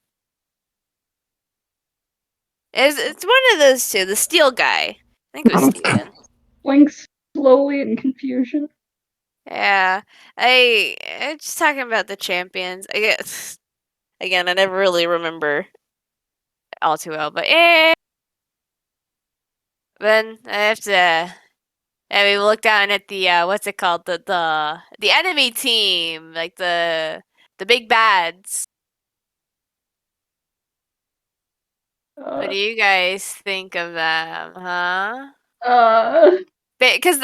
It's one of those two. The steel guy. I think it was Steven. Blinks slowly in confusion. Yeah. I'm just talking about the champions. I guess again, I never really remember all too well, but then I have to we look down at the what's it called? The enemy team, like the big bads. What do you guys think of them, huh? Because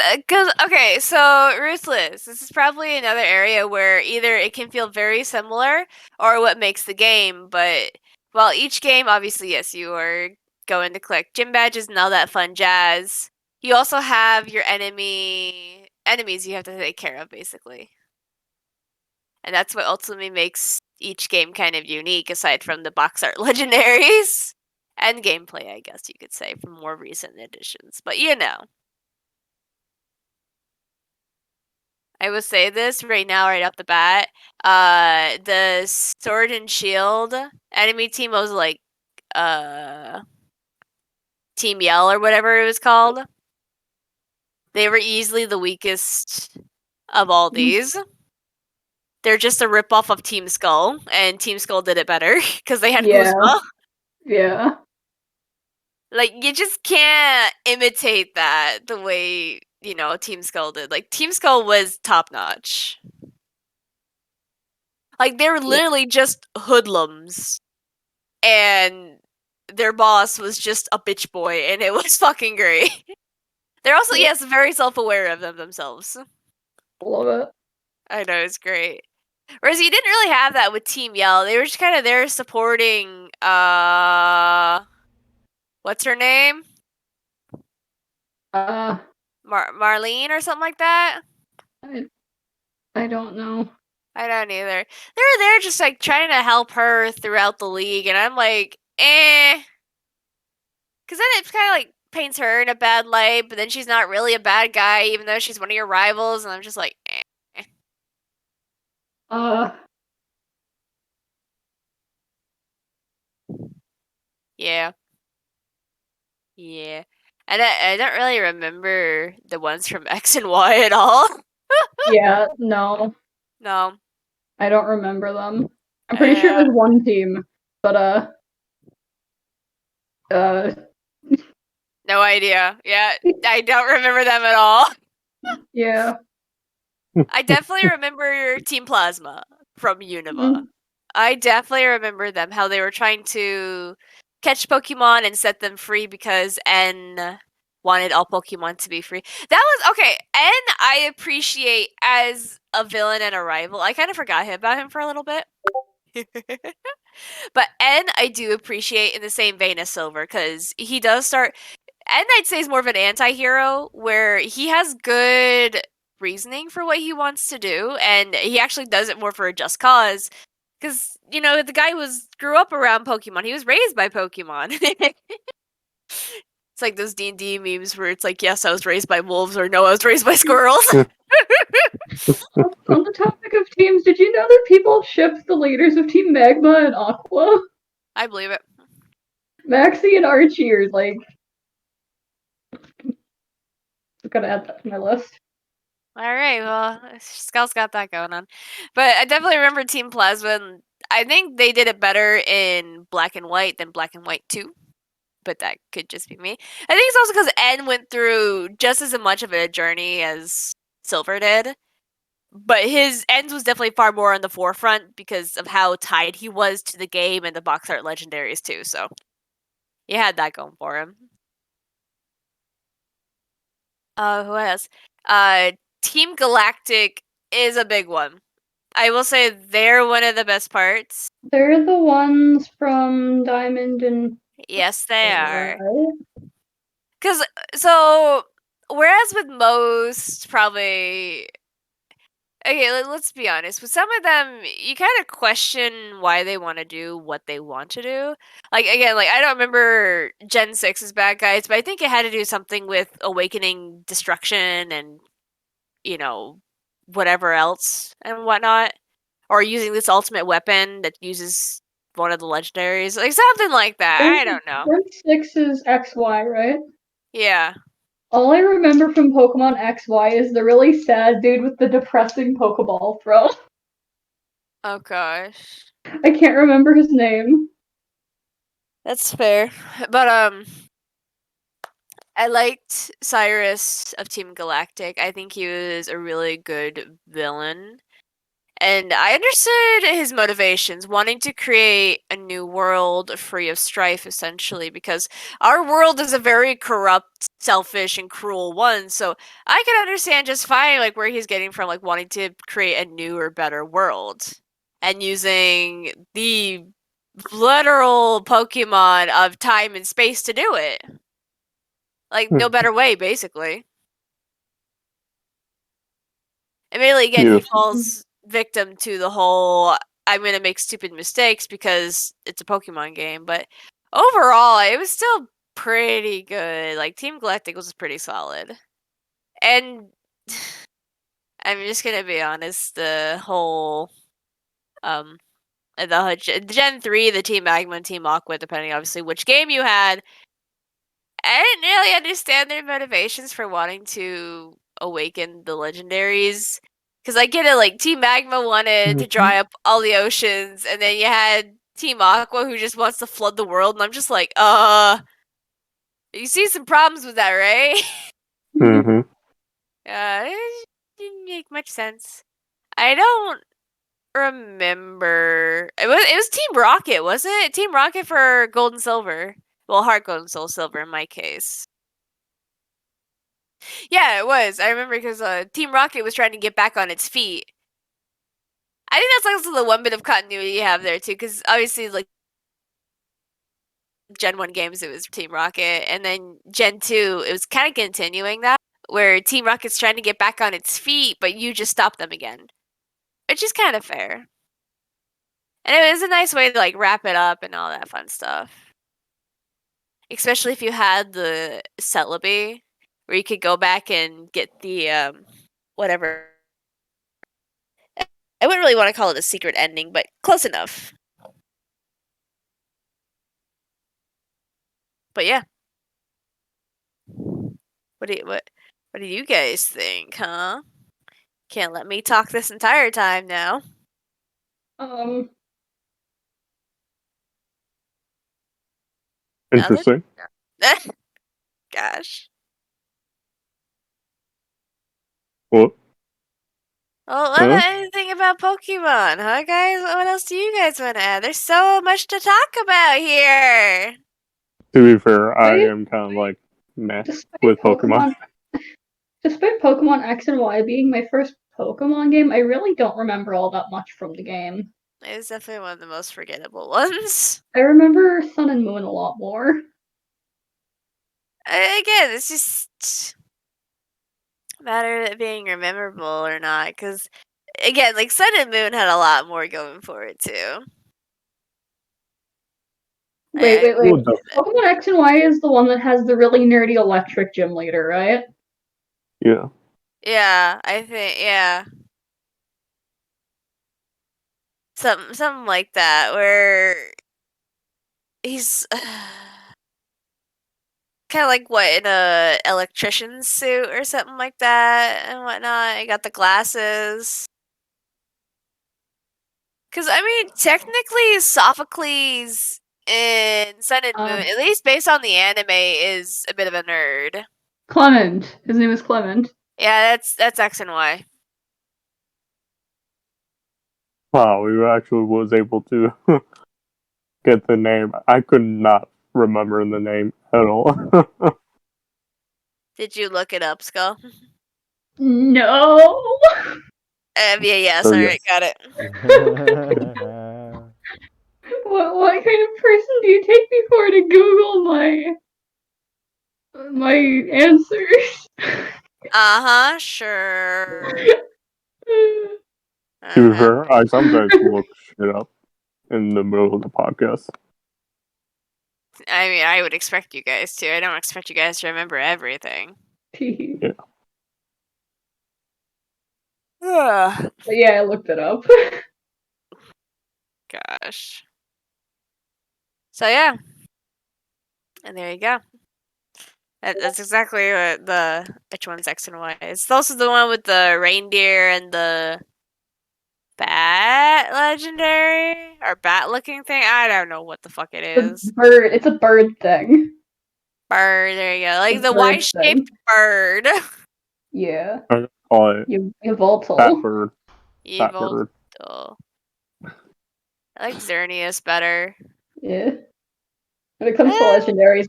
okay, so Ruthless, this is probably another area where either it can feel very similar or what makes the game. But while each game, obviously, yes, you are going to collect gym badges and all that fun jazz. You also have your enemies you have to take care of, basically, and that's what ultimately makes each game kind of unique, aside from the box art legendaries and gameplay, I guess you could say, from more recent editions. But you know. I will say this right now, right off the bat. The Sword and Shield enemy team was like, Team Yell or whatever it was called. They were easily the weakest of all these. They're just a ripoff of Team Skull, and Team Skull did it better because they had Guzma. Yeah. Like, you just can't imitate that the way, Team Skull did. Like, Team Skull was top notch. Like, they were literally just hoodlums. And their boss was just a bitch boy, and it was fucking great. They're also, yes, very self-aware of themselves. Love it. I know, it's great. Whereas you didn't really have that with Team Yell. They were just kind of there supporting, what's her name? Marlene or something like that? I don't know. I don't either. They were there just, like, trying to help her throughout the league, and I'm like, eh. Because then it kind of, like, paints her in a bad light, but then she's not really a bad guy, even though she's one of your rivals, and I'm just like, eh. Yeah. Yeah. And I don't really remember the ones from X and Y at all. Yeah, no. No. I don't remember them. I'm pretty sure it was one team, but no idea. Yeah, I don't remember them at all. Yeah. I definitely remember Team Plasma from Unova. I definitely remember them, how they were trying to catch Pokemon and set them free because N wanted all Pokemon to be free. That was okay. N I appreciate as a villain and a rival. I kind of forgot about him for a little bit. But N I do appreciate in the same vein as Silver, because he does start. N I'd say is more of an anti-hero, where he has good reasoning for what he wants to do, and he actually does it more for a just cause. Because, the guy grew up around Pokemon. He was raised by Pokemon. It's like those D&D memes where it's like, yes, I was raised by wolves, or no, I was raised by squirrels. On the topic of teams, did you know that people shipped the leaders of Team Magma and Aqua? I believe it. Maxie and Archie are like... I'm gonna add that to my list. Alright, well, Skull's got that going on. But I definitely remember Team Plasma, and I think they did it better in Black and White than Black and White 2. But that could just be me. I think it's also because N went through just as much of a journey as Silver did. But his N's was definitely far more on the forefront because of how tied he was to the game and the box art legendaries too, so he had that going for him. Who else? Team Galactic is a big one. I will say they're one of the best parts. They're the ones from Diamond and... Yes, they are. Because, so, whereas with most, probably... Okay, let's be honest. With some of them, you kind of question why they want to do what they want to do. Like, again, I don't remember Gen 6's bad guys, but I think it had to do something with awakening destruction and, whatever else and whatnot. Or using this ultimate weapon that uses one of the legendaries. Like, something like that. I don't know. Gen 6 is XY, right? Yeah. All I remember from Pokemon XY is the really sad dude with the depressing Pokeball throw. Oh gosh. I can't remember his name. That's fair. But I liked Cyrus of Team Galactic. I think he was a really good villain. And I understood his motivations, wanting to create a new world free of strife, essentially, because our world is a very corrupt, selfish, and cruel one. So I can understand just fine, like, where he's getting from, like, wanting to create a newer, better world. And using the literal Pokemon of time and space to do it. Like, no better way, basically. Immediately, again, he Yes. falls victim to the whole I'm gonna make stupid mistakes because it's a Pokemon game, but overall, it was still pretty good. Like, Team Galactic was pretty solid. And I'm just gonna be honest, the whole the Gen 3, the Team Magma and Team Aqua, depending obviously which game you had, I didn't really understand their motivations for wanting to awaken the legendaries. Because I get it, like, Team Magma wanted to dry up all the oceans, and then you had Team Aqua who just wants to flood the world, and I'm just like, you see some problems with that, right? Mm-hmm. It didn't make much sense. I don't remember. It was Team Rocket, wasn't it? Team Rocket for Gold and Silver. Well, Heart Gold and Soul Silver in my case. Yeah, it was. I remember because Team Rocket was trying to get back on its feet. I think that's also the one bit of continuity you have there too, because obviously, like, Gen 1 games, it was Team Rocket, and then Gen 2, it was kind of continuing that, where Team Rocket's trying to get back on its feet, but you just stop them again, which is kind of fair. And it was a nice way to, like, wrap it up and all that fun stuff. Especially if you had the Celebi, where you could go back and get the whatever. I wouldn't really want to call it a secret ending, but close enough. But yeah. What do you guys think, huh? Can't let me talk this entire time now. Interesting. Gosh. What? Well, what about anything about Pokemon, huh, guys? What else do you guys want to add? There's so much to talk about here. To be fair, I am kind of like meh with Pokemon. Despite Pokemon X and Y being my first Pokemon game, I really don't remember all that much from the game. It was definitely one of the most forgettable ones. I remember Sun and Moon a lot more. Again, it's just a matter of it being memorable or not, because, again, like, Sun and Moon had a lot more going for it, too. Wait. Pokemon X and Y is the one that has the really nerdy electric gym leader, right? Yeah. Yeah, I think, yeah. Something like that, where he's kind of like, what, in a electrician's suit or something like that and whatnot. He got the glasses. Because, I mean, technically, Sophocles in Sun and Moon, at least based on the anime, is a bit of a nerd. Clement. His name is Clement. Yeah, that's X and Y. Wow, we actually was able to get the name. I could not remember the name at all. Did you look it up, Skull? No. Yeah, So, sorry, yes. got it. What kind of person do you take me for to Google my answers? Sure. To be fair, I sometimes look shit up in the middle of the podcast. I mean, I would expect you guys to. I don't expect you guys to remember everything. Yeah. But yeah, I looked it up. Gosh. So yeah. And there you go. That's exactly what which one's X and Y. It's also the one with the reindeer and the bat legendary or bat looking thing. I don't know what the fuck it is. Bird. It's a bird thing. Bird. There you go. Like the Y-shaped bird. Yeah. I call it Evoltal. Fat Bird. Evil. Cool. I like Xerneas better. Yeah. When it comes to legendaries,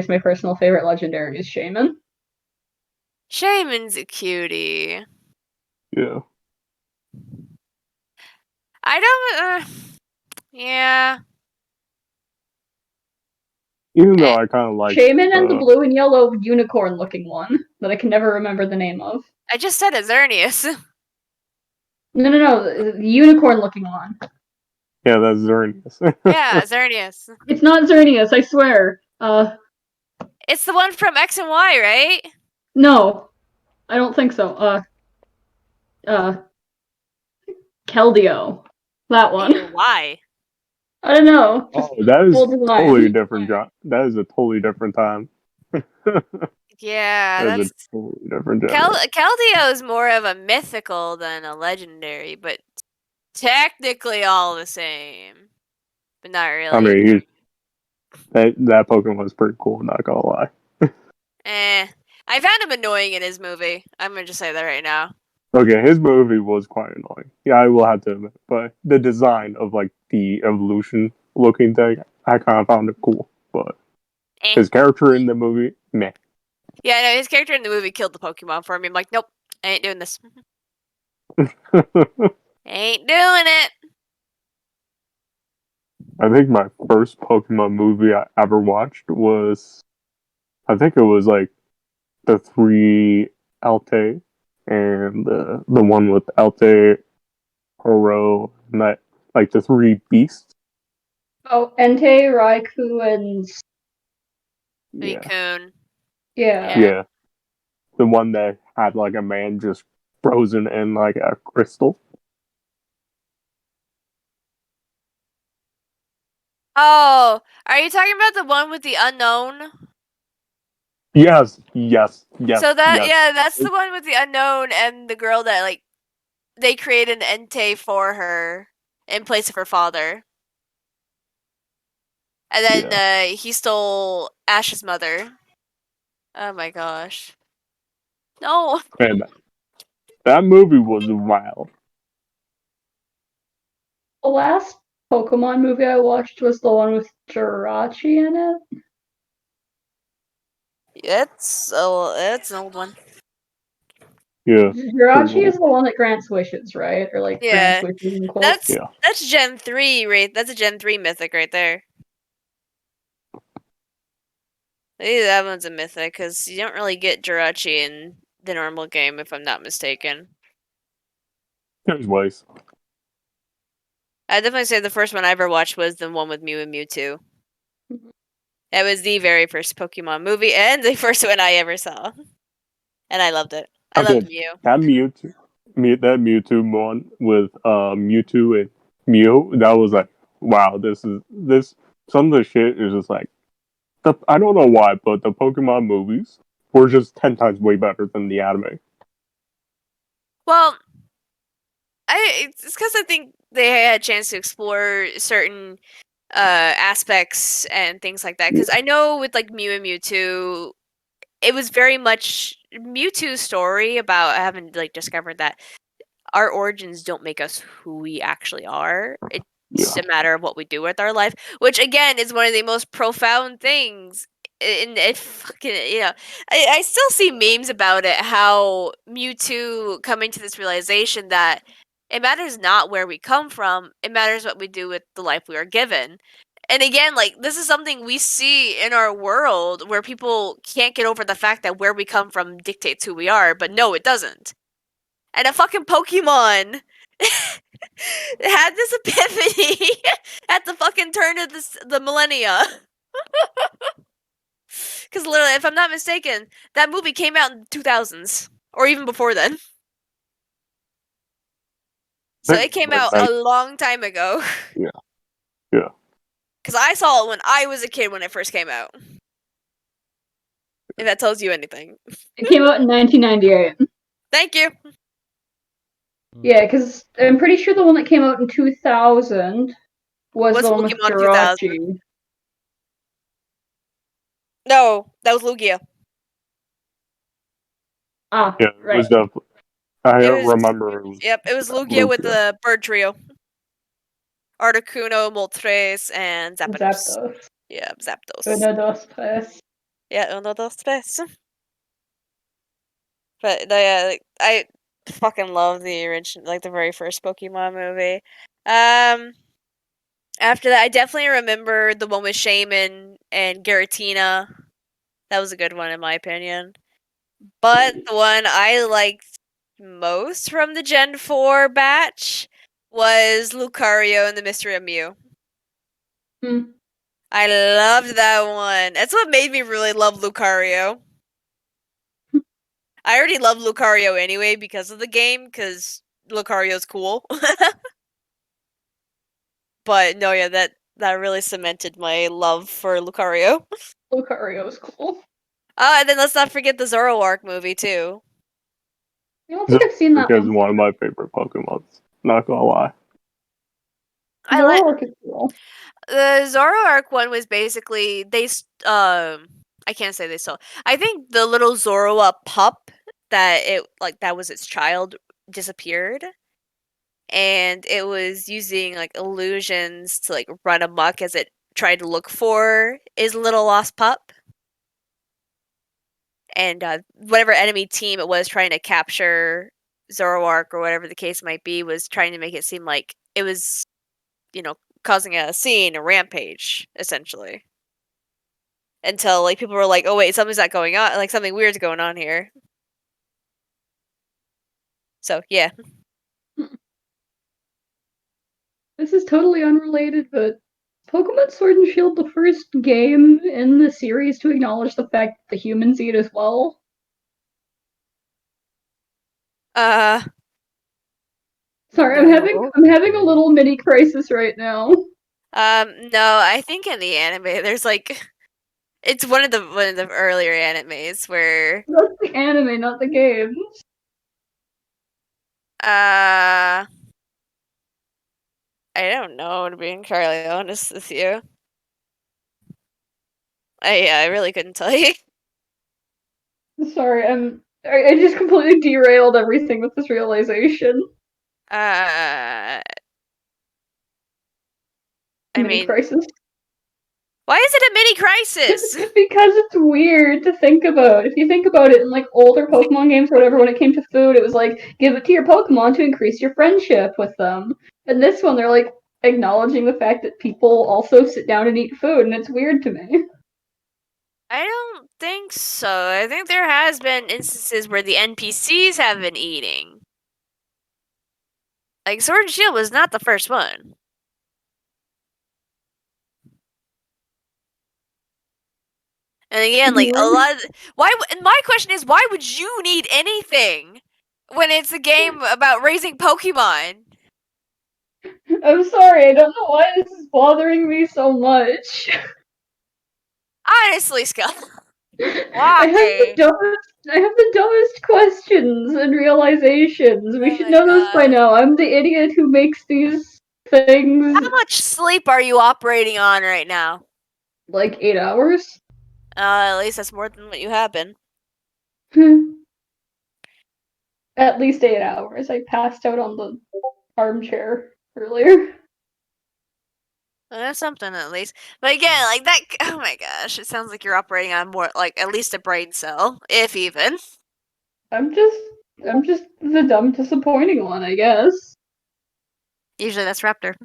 my personal favorite legendary is Shaman. Shaman's a cutie. Yeah. I don't. Yeah. Even though I kind of like Shaman and the blue and yellow unicorn looking one that I can never remember the name of. I just said it, Xerneas. No, the unicorn looking one. Yeah, that's Xerneas. Yeah, Xerneas. It's not Xerneas, I swear. It's the one from X and Y, right? No, I don't think so. Keldeo. That one. Ew, why? I don't know. Oh, that is full design. totally different. That is a totally different time. Yeah, That is that's a totally different genre. Keldeo is more of a mythical than a legendary, but technically all the same. But not really. I mean, that Pokemon was pretty cool. Not gonna lie. I found him annoying in his movie. I'm gonna just say that right now. Okay, his movie was quite annoying. Yeah, I will have to admit. But the design of like the evolution looking thing, I kind of found it cool. But his character in the movie, meh. Yeah, no, his character in the movie killed the Pokemon for me. I'm like, nope, I ain't doing this. Ain't doing it. I think my first Pokemon movie I ever watched was, I think it was like the three Alte and the one with Alte, Horo, and that, like the three beasts. Oh, Entei, Raikou, and Yeah. Suicune. yeah. Yeah. The one that had like a man just frozen in like a crystal. Oh, are you talking about the one with the unknown? Yes. So that's the one with the unknown and the girl that like they created an Entei for her in place of her father. And then he stole Ash's mother. Oh my gosh. No. Man, that movie was wild. The last Pokemon movie I watched was the one with Jirachi in it. That's an old one. Yeah. Jirachi is the one that grants wishes, right? Or like grants Yeah. wishes in quotes. That's Gen 3, right? That's a Gen 3 mythic right there. I think that one's a mythic because you don't really get Jirachi in the normal game, if I'm not mistaken. There's ways. I'd definitely say the first one I ever watched was the one with Mew and Mewtwo. That was the very first Pokemon movie and the first one I ever saw. And I loved it. I loved Mew. That Mewtwo one with Mewtwo and Mew, that was like, wow, this some of the shit is just like, I don't know why, but the Pokemon movies were just 10 times way better than the anime. Well, it's because I think they had a chance to explore certain aspects and things like that. Because I know with like Mew and Mewtwo, it was very much Mewtwo's story about having like discovered that our origins don't make us who we actually are. It's a matter of what we do with our life, which again is one of the most profound things. And it fucking, I still see memes about it. How Mewtwo coming to this realization that it matters not where we come from, it matters what we do with the life we are given. And again, like this is something we see in our world where people can't get over the fact that where we come from dictates who we are, but no, it doesn't. And a fucking Pokemon had this epiphany at the fucking turn of the millennia. Because literally, if I'm not mistaken, that movie came out in the 2000s. Or even before then. So it came out a long time ago. Yeah. Because I saw it when I was a kid when it first came out. If that tells you anything. It came out in 1998. Thank you. Yeah, because I'm pretty sure the one that came out in 2000 was the one with Pokemon Jirachi. 2000. No, that was Lugia. Ah, Yeah, right. it was definitely. I It was remember it was Yep, it was Lugia with the bird trio. Articuno, Moltres, and Zapdos. Zapdos. Yeah, Zapdos. Uno, dos, tres. Yeah, uno, dos, tres. But yeah, I fucking love the original, like the very first Pokemon movie. After that, I definitely remember the one with Shaman and Giratina. That was a good one in my opinion. But the one I liked most from the Gen 4 batch was Lucario and the Mystery of Mew. Hmm. I loved that one. That's what made me really love Lucario. I already love Lucario anyway because of the game, because Lucario's cool. But no, yeah, that really cemented my love for Lucario. Lucario's cool. And then let's not forget the Zoroark movie too. I don't think I've seen that because one. one of my favorite Pokemons. Not gonna lie. I like Zoroark is cool. the Zoroark one was basically I can't say they stole. I think the little Zoroa pup that was its child disappeared, and it was using like illusions to like run amok as it tried to look for his little lost pup. And whatever enemy team it was trying to capture Zoroark or whatever the case might be was trying to make it seem like it was, causing a scene, a rampage, essentially. Until like people were like, "Oh wait, something's not going on. Like something weird's going on here." So yeah. This is totally unrelated, but Pokemon Sword and Shield the first game in the series to acknowledge the fact that the humans eat as well? Uh. Sorry, No. I'm having a little mini crisis right now. No, I think in the anime there's like it's one of the earlier animes where That's the anime, not the game. I don't know, to be entirely honest with you. I really couldn't tell you. Sorry, I just completely derailed everything with this realization. I Mini mean, crisis. why is it a mini crisis? Because it's weird to think about. If you think about it in like older Pokemon games or whatever, when it came to food, it was like give it to your Pokemon to increase your friendship with them. And this one, they're like acknowledging the fact that people also sit down and eat food, and it's weird to me. I don't think so. I think there has been instances where the NPCs have been eating. Like Sword and Shield was not the first one. And again, like a lot of, and my question is, why would you need anything when it's a game about raising Pokemon? I'm sorry, I don't know why this is bothering me so much. Honestly, Scott. I have the dumbest questions and realizations. We Oh should my know this by god. now. I'm the idiot who makes these things. How much sleep are you operating on right now? Like 8 hours? At least that's more than what you have been. At least 8 hours. I passed out on the armchair earlier. That's something at least. But again, like that. Oh my gosh, it sounds like you're operating on more, like at least a brain cell, if even. I'm just the dumb, disappointing one, I guess. Usually that's Raptor.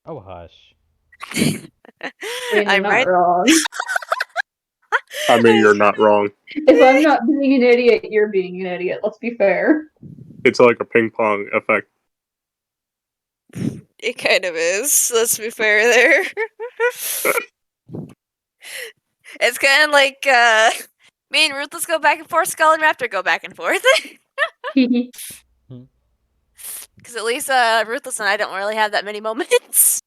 Oh, hush. I mean, you're I'm not right. wrong. I mean, you're not wrong. If I'm not being an idiot, you're being an idiot. Let's be fair. It's like a ping pong effect. It kind of is. Let's be fair there. It's kind of like me and Ruthless go back and forth, Skull and Raptor go back and forth. Because at least Ruthless and I don't really have that many moments.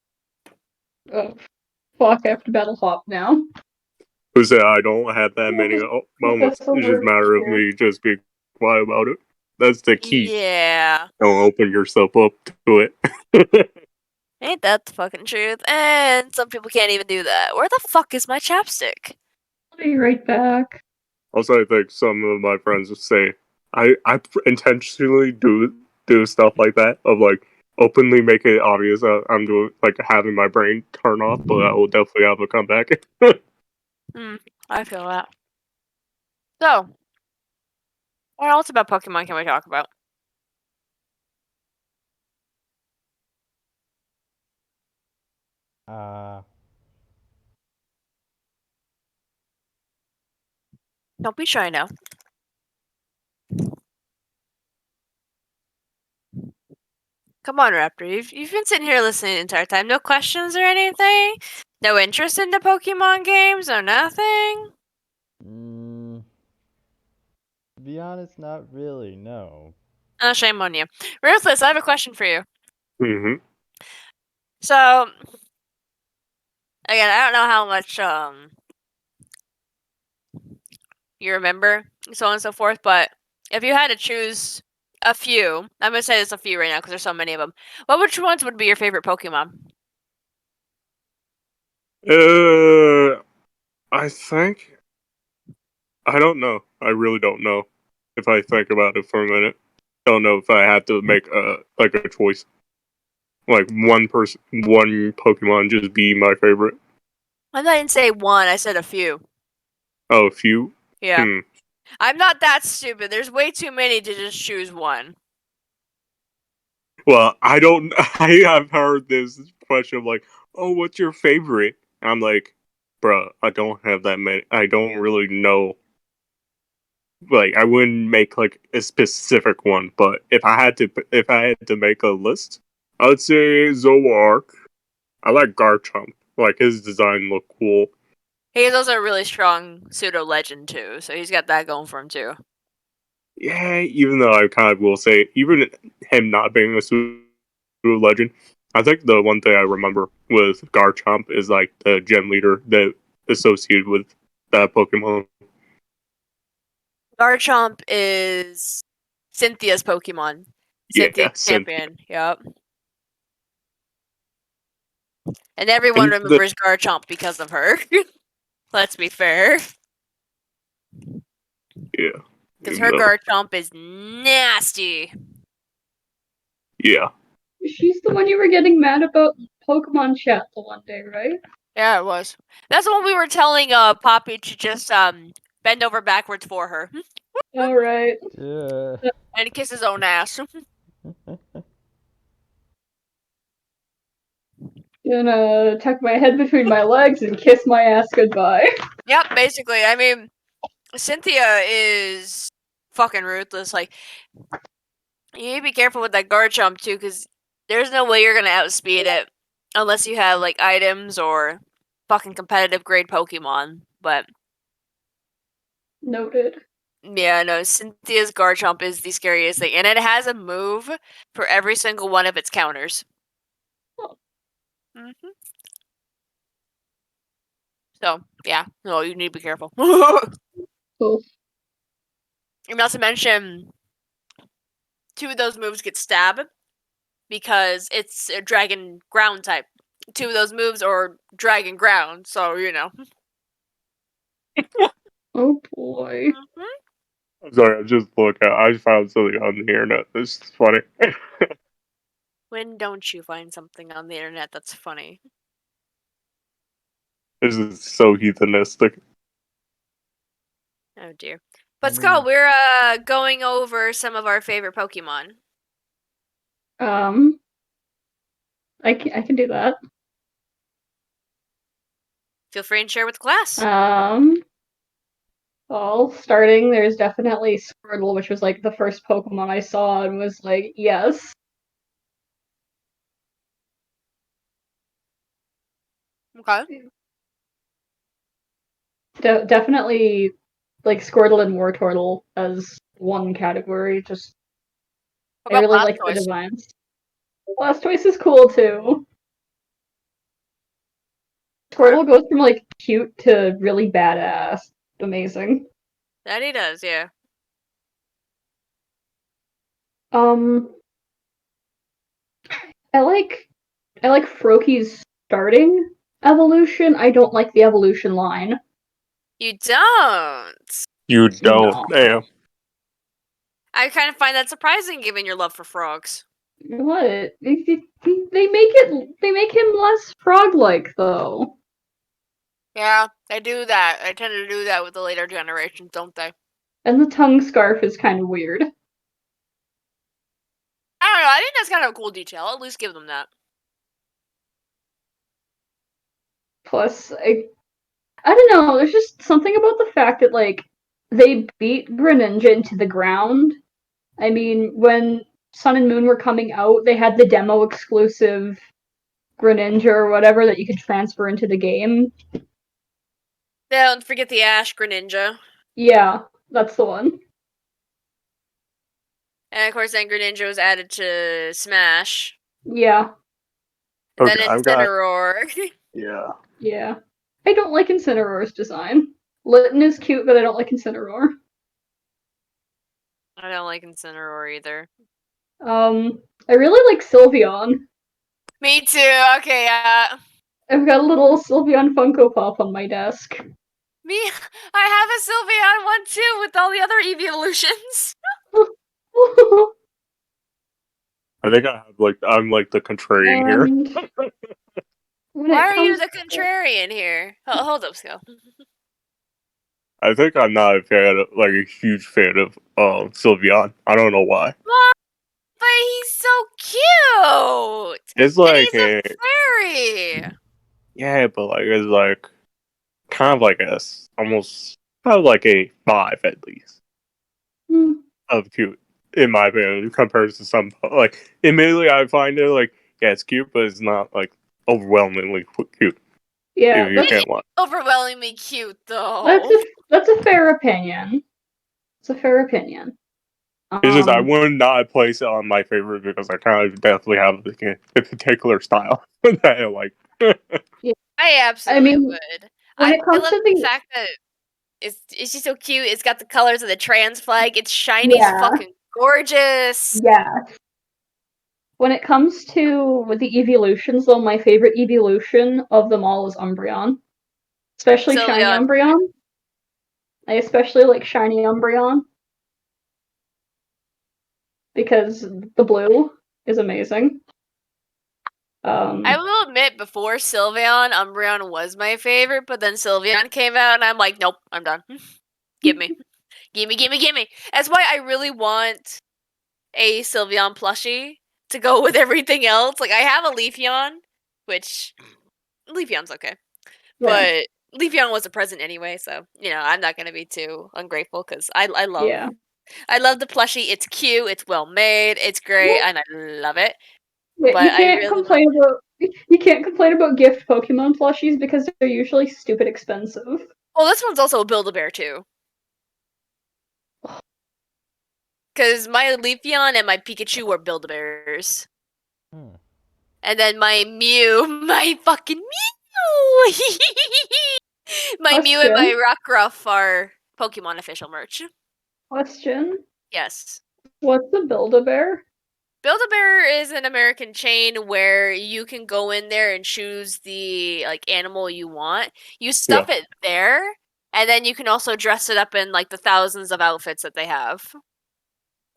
Oh, fuck, I have to battle Hop now. Who said I don't have that many moments? That's the It's just a worst matter of here. me just being quiet about it. That's the key. Yeah. Don't open yourself up to it. Ain't that the fucking truth? And some people can't even do that. Where the fuck is my chapstick? I'll be right back. Also, I think some of my friends would say I intentionally do stuff like that of like openly make it obvious that I'm doing like having my brain turn off, but I will definitely have a comeback. I feel that. So, what else about Pokemon can we talk about? Don't be shy now. Come on, Raptor. You've been sitting here listening the entire time. No questions or anything? No interest in the Pokemon games or nothing? To be honest, not really, no. Oh, shame on you. Ruthless, I have a question for you. Mm-hmm. So, again, I don't know how much you remember, so on and so forth, but if you had to choose a few, I'm going to say there's a few right now because there's so many of them, which ones would be your favorite Pokemon? I think I don't know. I really don't know. If I think about it for a minute, don't know if I had to make a choice. Like one Pokemon just be my favorite. I didn't say one, I said a few. Oh, a few? Yeah. I'm not that stupid. There's way too many to just choose one. Well, I have heard this question of like, oh, what's your favorite? I'm like, bruh, I don't have that many. I don't really know. Like, I wouldn't make like a specific one, but if I had to make a list, I would say Zoroark. I like Garchomp. Like his design looked cool. He is also a really strong pseudo legend too, so he's got that going for him too. Yeah, even though I kind of will say, even him not being a pseudo legend, I think the one thing I remember with Garchomp is like the gym leader that associated with that Pokemon. Garchomp is Cynthia's Pokemon. Cynthia champion. Yep. And everyone remembers Garchomp because of her. Let's be fair. Yeah. Because her Garchomp is nasty. Yeah. She's the one you were getting mad about Pokemon chat the one day, right? Yeah, it was. That's the one we were telling Poppy to just bend over backwards for her. All right. Yeah. And kiss his own ass. Gonna tuck my head between my legs and kiss my ass goodbye. Yep, basically. I mean, Cynthia is fucking ruthless. Like, you need to be careful with that Garchomp too, because there's no way you're gonna outspeed it unless you have like items or fucking competitive grade Pokemon. But Noted. yeah, no, Cynthia's Garchomp is the scariest thing, and it has a move for every single one of its counters. Oh. Mm-hmm. So yeah, no, you need to be careful. Cool. And not to mention, two of those moves get stab because it's a dragon ground type. Two of those moves are dragon ground, so you know. Oh boy. Mm-hmm. I'm sorry, I just looked at. I found something on the internet. This is funny. When don't you find something on the internet that's funny? This is so heathenistic. Oh dear. But Skull, we're going over some of our favorite Pokemon. I can do that. Feel free and share with the class. Well, starting, there's definitely Squirtle, which was like the first Pokemon I saw and was like, yes. Okay. Definitely like Squirtle and Wartortle as one category. Just What I about really like the Blastoise? designs. Blastoise is cool too. Squirtle goes from like cute to really badass. Amazing. That he does, yeah. I like Froakie's starting evolution. I don't like the evolution line. You don't. You don't. No. Damn. I kind of find that surprising, given your love for frogs. What? They make him less frog-like though. Yeah, they do that. They tend to do that with the later generations, don't they? And the tongue scarf is kind of weird. I don't know. I think that's kind of a cool detail. I'll at least give them that. Plus, I don't know. There's just something about the fact that like they beat Greninja into the ground. I mean, when Sun and Moon were coming out, they had the demo exclusive Greninja or whatever that you could transfer into the game. Don't forget the Ash Greninja. Yeah, that's the one. And of course, then Greninja was added to Smash. Yeah. And Okay, then I've got Incineroar. yeah. Yeah. I don't like Incineroar's design. Litten is cute, but I don't like Incineroar. I don't like Incineroar either. I really like Sylveon. Me too. Okay, I've got a little Sylveon Funko Pop on my desk. me, I have a Sylveon one too with all the other evolutions. I think I'm like the contrarian here. And when Why it are you comes the contrarian here? Hold up, Skill. I think I'm not a huge fan of Sylveon. I don't know why. But he's so cute! It's And like he's a fairy! yeah, but like it's like kind of like almost kind of like a 5 at least Hmm. of cute in my opinion compared to some like admittedly I find it like yeah it's cute but it's not like overwhelmingly cute Yeah, if you can't lie. Overwhelmingly cute, though. that's a fair opinion. It's a fair opinion. It's just I would not place it on my favorite because I kind of definitely have a particular style that I like. I absolutely mean, would. when I it comes love to the the fact that it's just so cute. It's got the colors of the trans flag. It's shiny as fucking gorgeous. yeah, when it comes to the evolutions, though, my favorite evolution of them all is Umbreon, especially shiny Sylveon. Umbreon. I especially like shiny Umbreon because the blue is amazing. I will admit, before Sylveon, Umbreon was my favorite, but then Sylveon came out, and I'm like, nope, I'm done. Give me. Gimme. That's why I really want a Sylveon plushie to go with everything else. Like, I have a Leafeon, which Leafeon's okay. Yeah. But Leafeon was a present anyway, so, I'm not going to be too ungrateful because I love Yeah. I love the plushie. It's cute, it's well made, it's great, and I love it. Yeah, But I really want... you can't complain about gift Pokemon plushies because they're usually stupid expensive. Well, this one's also a Build-A-Bear too. Because my Leafeon and my Pikachu were Build-A-Bears. And then my Mew, my fucking Mew! My Mew and my Rockruff are Pokemon official merch. Question? Yes. What's a Build-A-Bear? Build-A-Bear is an American chain where you can go in there and choose the animal you want. You stuff it there, and then you can also dress it up in the thousands of outfits that they have.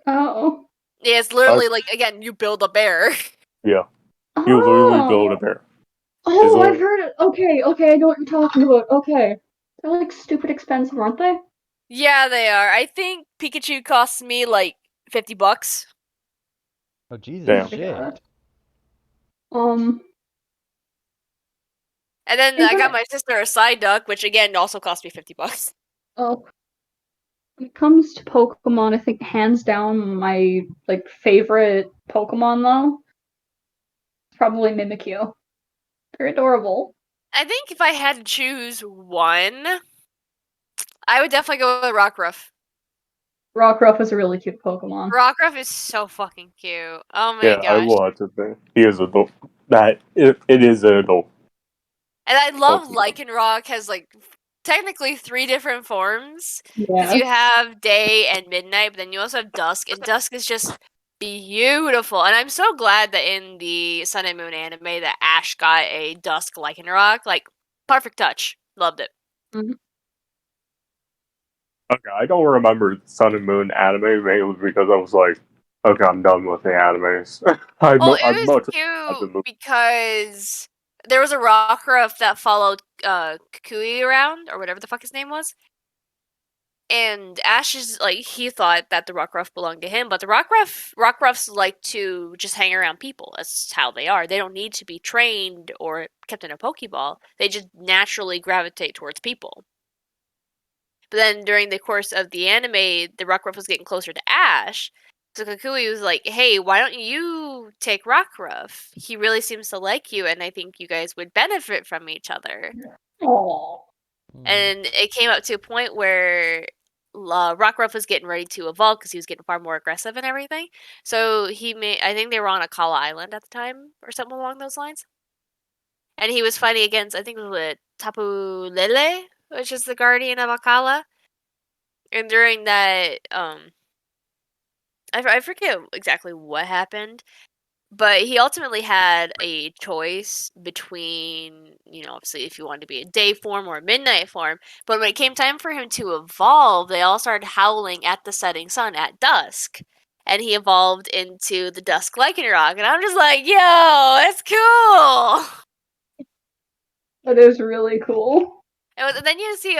Oh. Yeah, it's literally again, you build a bear. Yeah. You literally build a bear. Oh, I've heard it. Okay, I know what you're talking about. Okay. They're stupid expensive, aren't they? Yeah, they are. I think Pikachu costs me $50. Oh Jesus! Damn. Shit. And then I got my sister a Psyduck, which again also cost me $50. Oh. When it comes to Pokemon, I think hands down my favorite Pokemon though, is probably Mimikyu. They're adorable. I think if I had to choose one, I would definitely go with Rockruff. Rockruff is a really cute Pokemon. Rockruff is so fucking cute. Oh my gosh. I will have to say he is adult. It is an adult. And I love Lycanroc has technically 3 different forms. Because you have day and midnight, but then you also have dusk, and dusk is just beautiful. And I'm so glad that in the Sun and Moon anime that Ash got a dusk Lycanroc. Perfect touch. Loved it. Mm-hmm. Okay, I don't remember Sun and Moon anime mainly because I was like, okay, I'm done with the animes. Well, I'm it was much of the cute movie. because there was a Rockruff that followed Kukui around, or whatever the fuck his name was. And Ash is like, he thought that the Rockruff belonged to him, but the Rockruffs like to just hang around people. That's how they are. They don't need to be trained or kept in a Pokeball. They just naturally gravitate towards people. But then during the course of the anime, the Rockruff was getting closer to Ash. So Kukui was like, hey, why don't you take Rockruff? He really seems to like you, and I think you guys would benefit from each other. Aww. And it came up to a point where Rockruff was getting ready to evolve because he was getting far more aggressive and everything. So I think they were on Akala Island at the time or something along those lines. And he was fighting against, I think it was Tapu Lele, which is the guardian of Akala. And during that, I forget exactly what happened, but he ultimately had a choice between, obviously if you wanted to be a day form or a midnight form. But when it came time for him to evolve, they all started howling at the setting sun at dusk. And he evolved into the Dusk Lycanroc. And I'm just like, yo, that's cool! That is really cool. And then you see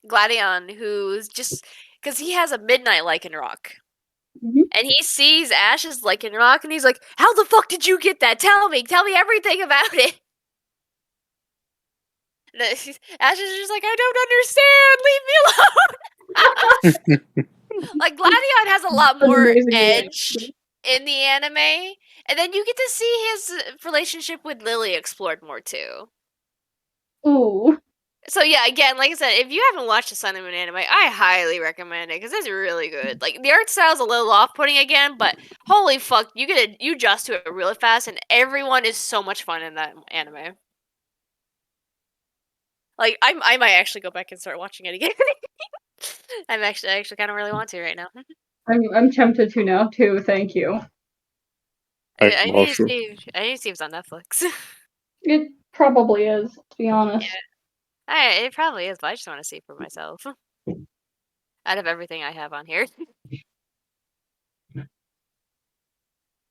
Gladion, who's just... because he has a midnight Lycanroc. Mhm. And he sees Ash's Lycanroc, and he's like, how the fuck did you get that? Tell me everything about it. Ash is just like, I don't understand, leave me alone. Like, Gladion has a lot That's more amazingly edge in the anime, and then you get to see his relationship with Lily explored more too. Ooh. So yeah, again, like I said, if you haven't watched the Sun and Moon anime, I highly recommend it because it's really good. Like, the art style's a little off-putting again, but holy fuck, you adjust to it really fast, and everyone is so much fun in that anime. Like, I might actually go back and start watching it again. I actually kind of really want to right now. I'm tempted to now too. Thank you. I need to see. I need to see if it's on Netflix. It probably is, to be honest. It probably is, but I just want to see for myself. Out of everything I have on here.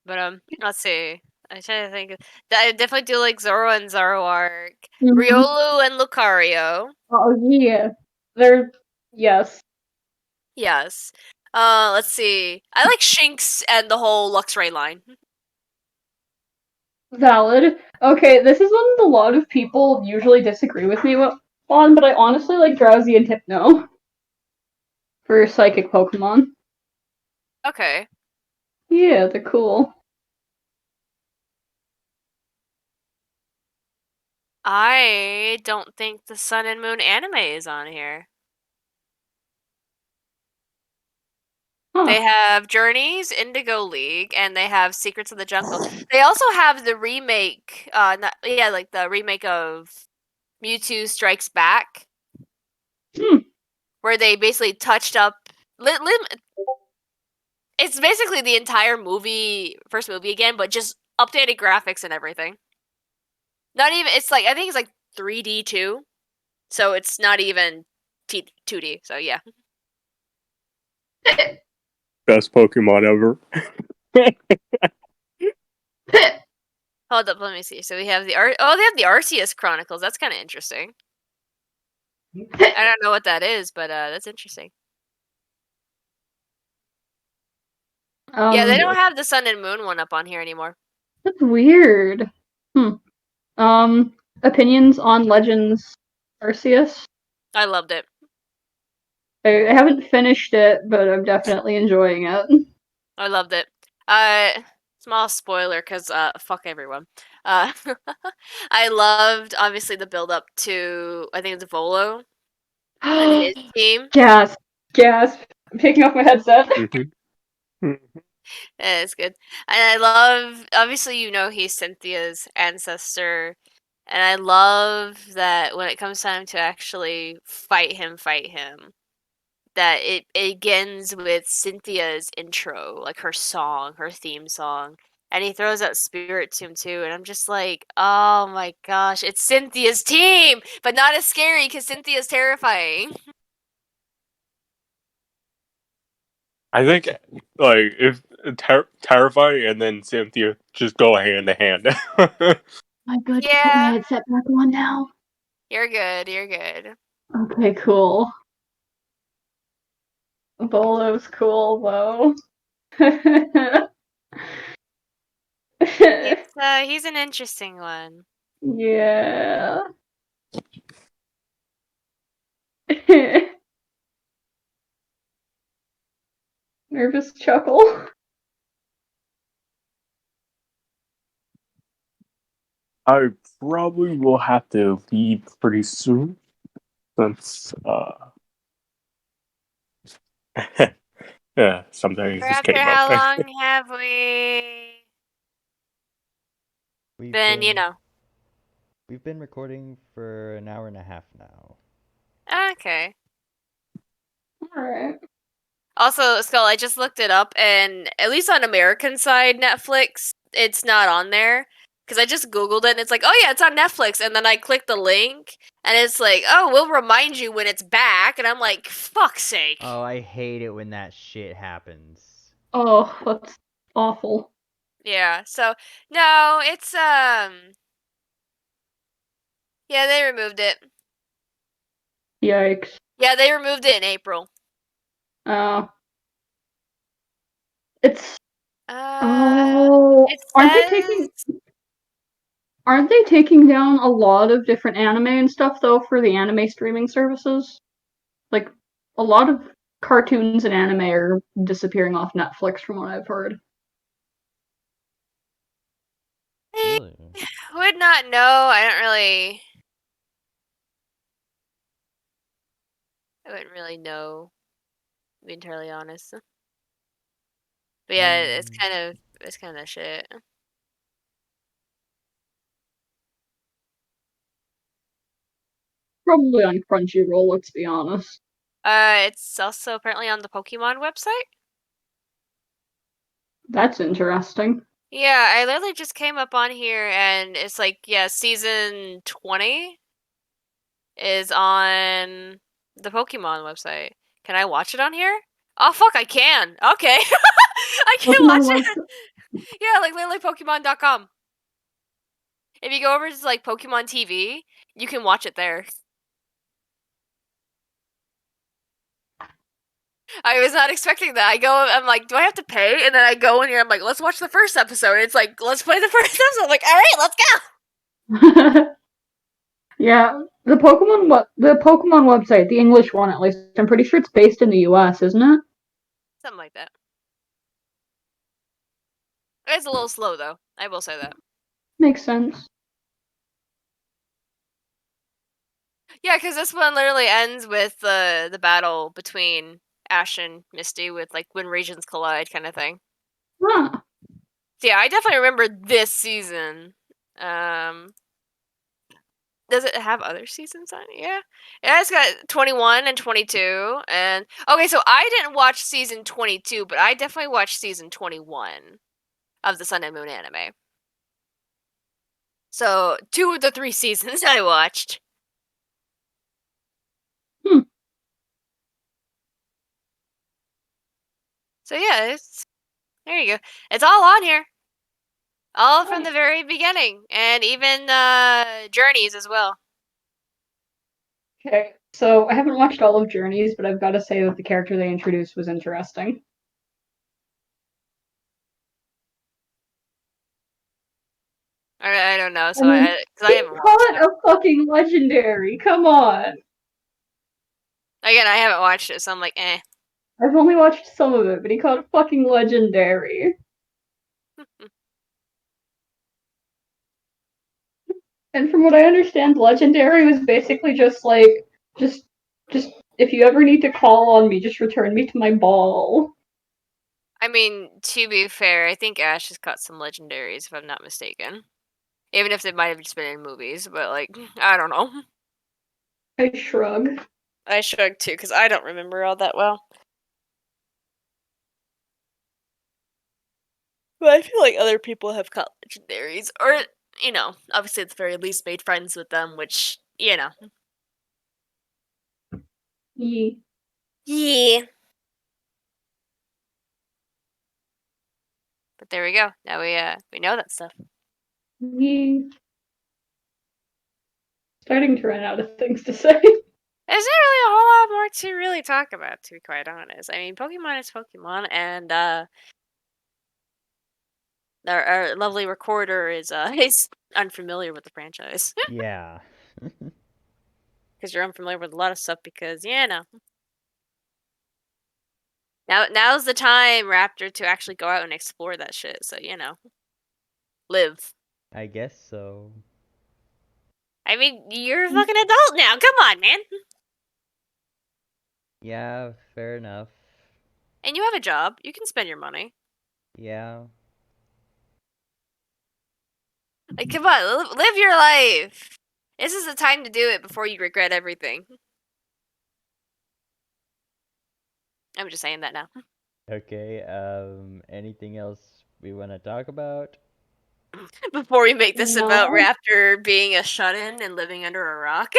But let's see. I'm trying to think. I definitely do like Zoro and Zoroark, Riolu and Lucario. Oh yeah, yes. Yes. Let's see. I like Shinx and the whole Luxray line. Valid. Okay, this is one that a lot of people usually disagree with me on, but I honestly like Drowsy and Hypno for psychic Pokemon. Okay. Yeah, they're cool. I don't think the Sun and Moon anime is on here. Huh. They have Journeys, Indigo League, and they have Secrets of the Jungle. They also have the remake, like the remake of Mewtwo Strikes Back, where they basically touched up. It's basically the entire first movie again, but just updated graphics and everything. Not even. It's like, I think it's like 3D too, so it's not even 2D. So yeah. Best Pokemon ever. Hold up, let me see. So we have they have the Arceus Chronicles. That's kind of interesting. I don't know what that is, but that's interesting. Yeah, they don't have the Sun and Moon one up on here anymore. That's weird. Opinions on Legends Arceus? I loved it. I haven't finished it, but I'm definitely enjoying it. I loved it. Small spoiler, because fuck everyone. I loved, obviously, the build up to, I think it's Volo and his team. Gasp. I'm taking off my headset. Yeah, it's good. And I love, obviously, he's Cynthia's ancestor. And I love that when it comes time to actually fight him, that it begins with Cynthia's intro, like her theme song. And he throws out Spirit Tomb too, and I'm just like, oh my gosh, it's Cynthia's team! But not as scary, because Cynthia's terrifying. I think like if terrifying and then Cynthia just go hand to hand. My good. Yeah. Put my headset back on now. You're good. You're good. Okay, cool. Bolo's cool though. He's an interesting one. Yeah. Nervous chuckle. I probably will have to leave pretty soon since yeah, something For just after came how up. long have we been, We've been recording for an hour and a half now. Okay. Alright. Also, Skull, I just looked it up, and at least on American side Netflix, it's not on there. Because I just Googled it, and it's like, oh yeah, it's on Netflix. And then I click the link, and it's like, oh, we'll remind you when it's back. And I'm like, fuck's sake. Oh, I hate it when that shit happens. Oh, that's awful. Yeah, so, no, it's, yeah, they removed it. Yikes. Yeah, they removed it in April. It's It says... Aren't they taking down a lot of different anime and stuff though for the anime streaming services? Like a lot of cartoons and anime are disappearing off Netflix from what I've heard. Really? Would not know. I wouldn't really know, to be entirely honest. But yeah, it's kind of shit. Probably on Crunchyroll, let's be honest. It's also apparently on the Pokemon website. That's interesting. Yeah, I literally just came up on here and it's like, yeah, season 20 is on the Pokemon website. Can I watch it on here? Oh fuck, I can. Okay. I can Pokemon watch website. it. Yeah, like literally Pokemon.com. If you go over to like Pokemon TV, you can watch it there. I was not expecting that. I'm like, do I have to pay? And then I go in here, I'm like, let's watch the first episode. And it's like, let's play the first episode. I'm like, all right, let's go. Yeah, the Pokemon website, the English one at least, I'm pretty sure it's based in the US, isn't it? Something like that. It's a little slow though. I will say that. Makes sense. Yeah, because this one literally ends with the battle between Ash and Misty with like when regions collide kind of thing. Huh. So yeah, I definitely remember this season. Does it have other seasons on it? Yeah. Yeah, it's got 21 and 22. And okay, so I didn't watch season 22, but I definitely watched season 21 of the Sun and Moon anime. So 2 of the 3 seasons I watched. So yeah, there you go. It's all on here. All from the very beginning. And even Journeys as well. Okay, so I haven't watched all of Journeys, but I've got to say that the character they introduced was interesting. I don't know, so I mean, I haven't watched caught it. a fucking legendary. Come on. Again, I haven't watched it, so I'm like, eh. I've only watched some of it, but he caught a fucking legendary. And from what I understand, legendary was basically just like, just if you ever need to call on me, just return me to my ball. I mean, to be fair, I think Ash has caught some legendaries, if I'm not mistaken. Even if they might have just been in movies, but like, I don't know. I shrug. I shrug too, because I don't remember all that well. But I feel like other people have caught legendaries, or, obviously at the very least made friends with them, which, Yeah. Yeah. there we go. Now we know that stuff. Starting to run out of things to say. There's not really a whole lot more to really talk about, to be quite honest. I mean, Pokemon is Pokemon, and our lovely recorder is unfamiliar with the franchise. Yeah. Because you're unfamiliar with a lot of stuff because, no. Now's the time, Raptor, to actually go out and explore that shit, so, live. I guess so. I mean, you're a fucking adult now, come on, man! Yeah, fair enough. And you have a job, you can spend your money. Yeah. Like, come on, live your life! This is the time to do it before you regret everything. I'm just saying that now. Okay, anything else we want to talk about? Before we make this about No. Raptor being a shut-in and living under a rock.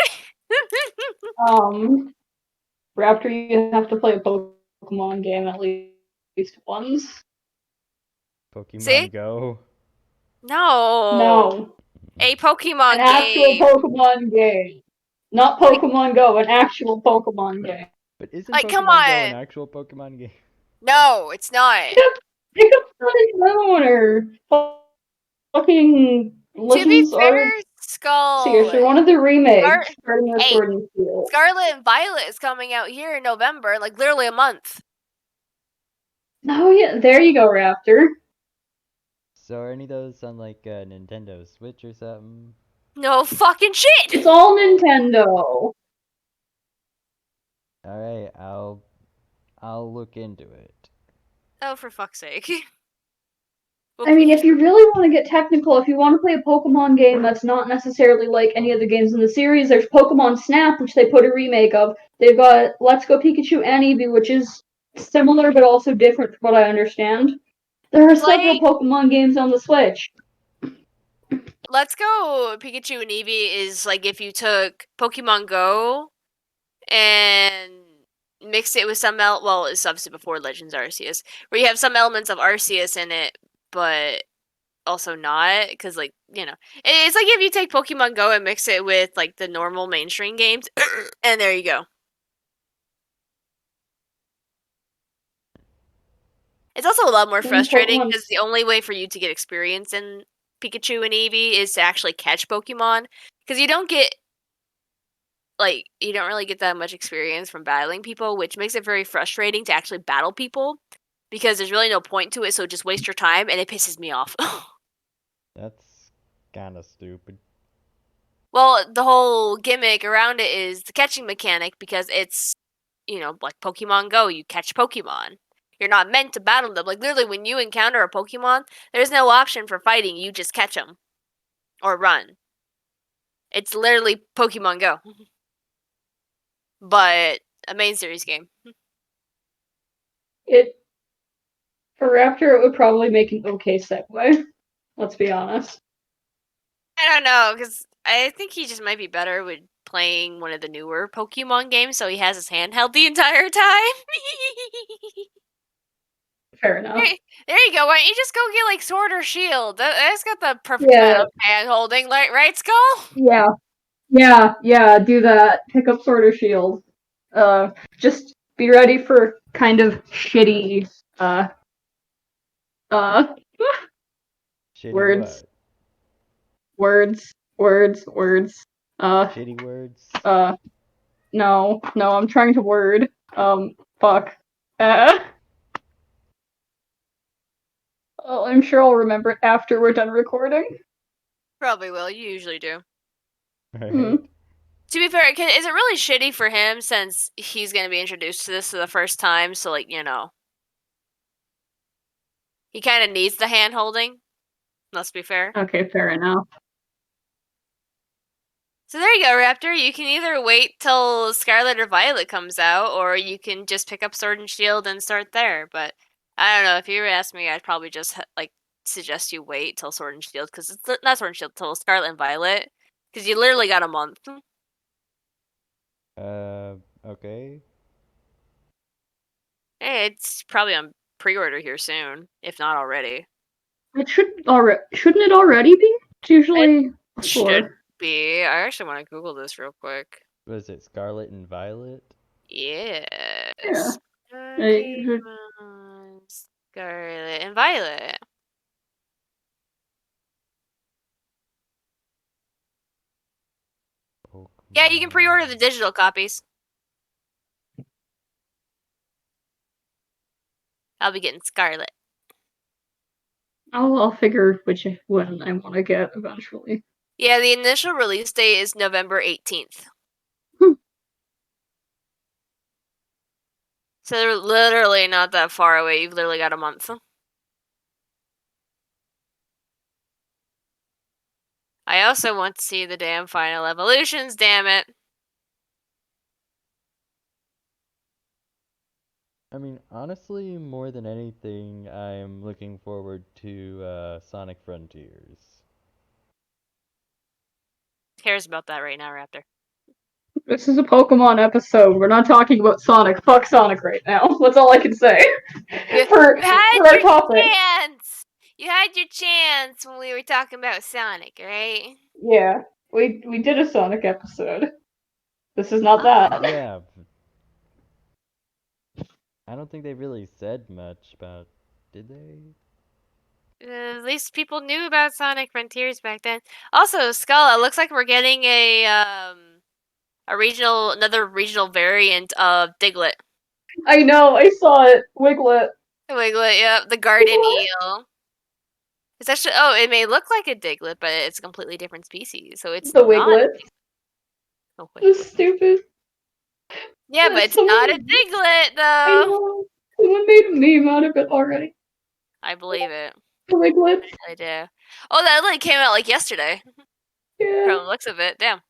Raptor, you have to play a Pokemon game at least once. Pokemon See? Go? No. A Pokemon An actual game. Pokemon game. Not Pokemon Go, an actual Pokemon game. But isn't Like, come Pokemon Go an on. actual Pokemon game? No, it's not. Pick up Sun and Moon or fucking To be Legends fair, Arceus or one of the remakes starting with Hey, Sword and Shield. Scarlet and Violet is coming out here in November, like literally a month. Oh yeah, there you go, Raptor. So are any of those on like Nintendo Switch or something? No fucking shit! It's all Nintendo. Alright, I'll look into it. Oh, for fuck's sake. I mean, if you really want to get technical, if you want to play a Pokemon game that's not necessarily like any of the games in the series, there's Pokemon Snap, which they put a remake of. They've got Let's Go Pikachu and Eevee, which is similar but also different from what I understand. There are several Pokemon games on the Switch. Let's Go Pikachu and Eevee is like if you took Pokemon Go and mixed it with some well, it's obviously before Legends Arceus, where you have some elements of Arceus in it, but also not, because like it's like if you take Pokemon Go and mix it with like the normal mainstream games, and there you go. It's also a lot more frustrating because the only way for you to get experience in Pikachu and Eevee is to actually catch Pokemon, because you don't really get that much experience from battling people, which makes it very frustrating to actually battle people because there's really no point to it, so just waste your time, and it pisses me off. That's kind of stupid. Well, the whole gimmick around it is the catching mechanic, because it's, like Pokemon Go, you catch Pokemon. You're not meant to battle them. Like, literally, when you encounter a Pokemon, there's no option for fighting. You just catch them. Or run. It's literally Pokemon Go. But a main series game. For Raptor, it would probably make an okay segue. Let's be honest. I don't know, because I think he just might be better with playing one of the newer Pokemon games, so he has his handheld the entire time. Fair enough. Hey, there you go. Why don't you just go get like Sword or Shield? That's got the perfect amount of hand holding, right, Skull? Yeah. Do that. Pick up Sword or Shield. Just be ready for kind of shitty. Shitty words. what? Words. Shitty words. No, I'm trying to word. Fuck. Oh, I'm sure I'll remember it after we're done recording. Probably will. You usually do. Right. To be fair, is it really shitty for him since he's going to be introduced to this for the first time? So, like, he kind of needs the hand holding. Let's be fair. Okay, fair enough. So there you go, Raptor. You can either wait till Scarlet or Violet comes out, or you can just pick up Sword and Shield and start there. But I don't know. If you were asking me, I'd probably just suggest you wait till Sword and Shield, because it's not Sword and Shield, till Scarlet and Violet, because you literally got a month. Okay. Hey, it's probably on pre-order here soon, if not already. It shouldn't it already be? It's usually Should before. be. I actually want to Google this real quick. Was it Scarlet and Violet? Yes. It should- Pokemon Scarlet and Violet. Yeah, you can pre-order the digital copies. I'll be getting Scarlet. I'll figure which one I want to get eventually. Yeah, the initial release date is November 18th. Hmm. So they're literally not that far away. You've literally got a month. I also want to see the damn final evolutions, damn it. I mean, honestly, more than anything, I'm looking forward to Sonic Frontiers. Who cares about that right now, Raptor? This is a Pokemon episode. We're not talking about Sonic. Fuck Sonic right now. That's all I can say. You for had our your topic. chance! You had your chance when we were talking about Sonic, right? Yeah, we did a Sonic episode. This is not that. Yeah. I don't think they really said much about. Did they? At least people knew about Sonic Frontiers back then. Also, Skull, it looks like we're getting another regional variant of Diglett. I know. I saw it. Wiglet. Wiglet, yep, the garden eel. It's actually it may look like a Diglett, but it's a completely different species, so it's The not. Wiglet. Oh, It's stupid. yeah, but it's Someone, not a Diglett I though. know. Someone made a meme out of it already. I believe it. The Wiglet. I do. Oh, that literally came out like yesterday. Yeah. From the looks of it, damn.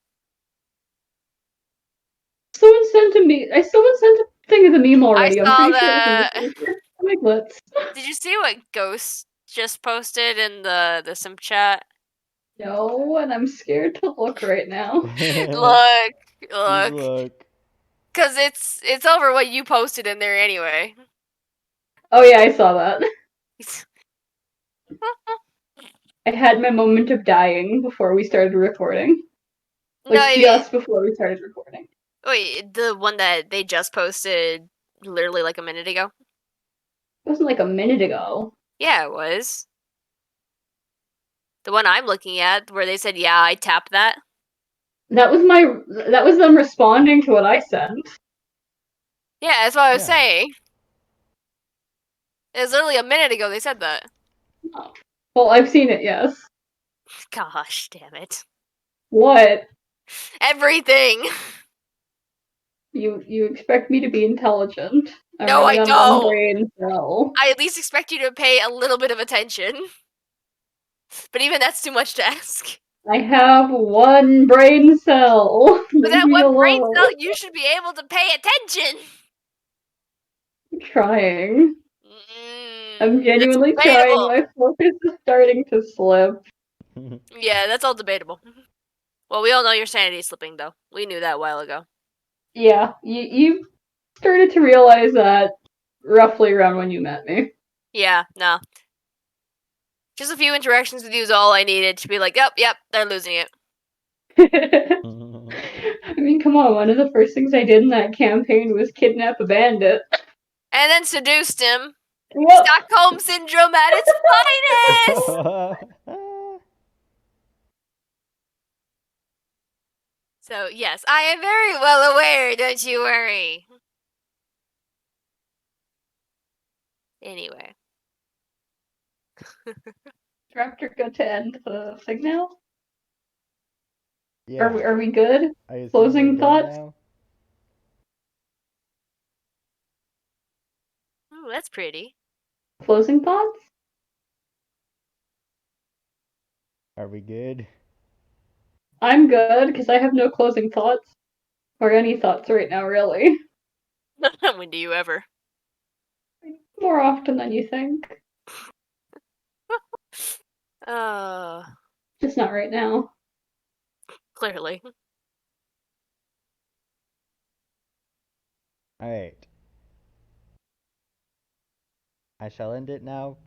Someone sent a thing of the meme already. I'm saw pretty sure that. it was Wiglets. Did you see what Ghost just posted in the sim chat? No, and I'm scared to look right now. Look. Look. Cause it's over what you posted in there anyway. Oh yeah, I saw that. I had my moment of dying before we started recording. Like No, I mean, just before we started recording. wait, the one that they just posted literally like a minute ago? It wasn't like a minute ago. Yeah, it was. The one I'm looking at where they said, "Yeah, I tapped that." That was them responding to what I sent. Yeah, that's what I was Yeah. saying. It was literally a minute ago they said that. Oh. Well, I've seen it, yes. Gosh, damn it. What? Everything. You expect me to be intelligent. I'm No, I running on one don't. brain cell. I at least expect you to pay a little bit of attention. But even that's too much to ask. I have one brain cell. With Leave that me one brain alone. cell, you should be able to pay attention. I'm trying. I'm That's genuinely trying. debatable. My focus is starting to slip. Yeah, that's all debatable. Well, we all know your sanity is slipping, though. We knew that a while ago. Yeah, you started to realize that roughly around when you met me. Yeah, no. Just a few interactions with you is all I needed to be like, yep, they're losing it. I mean, come on, one of the first things I did in that campaign was kidnap a bandit. And then seduced him. Yep. Stockholm Syndrome at its finest! So, yes, I am very well aware, don't you worry. Anyway. Raptor, good to end the thing now? Yeah. Are we good? I assume Closing we're done thoughts? now? Ooh, that's pretty. Closing thoughts? Are we good? I'm good, because I have no closing thoughts. Or any thoughts right now, really. When do you ever? More often than you think. Just not right now. Clearly. Alright. I shall end it now.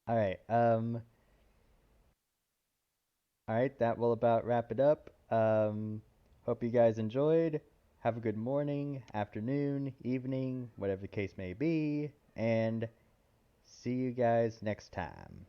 All right. All right. That will about wrap it up. Hope you guys enjoyed. Have a good morning, afternoon, evening, whatever the case may be, and see you guys next time.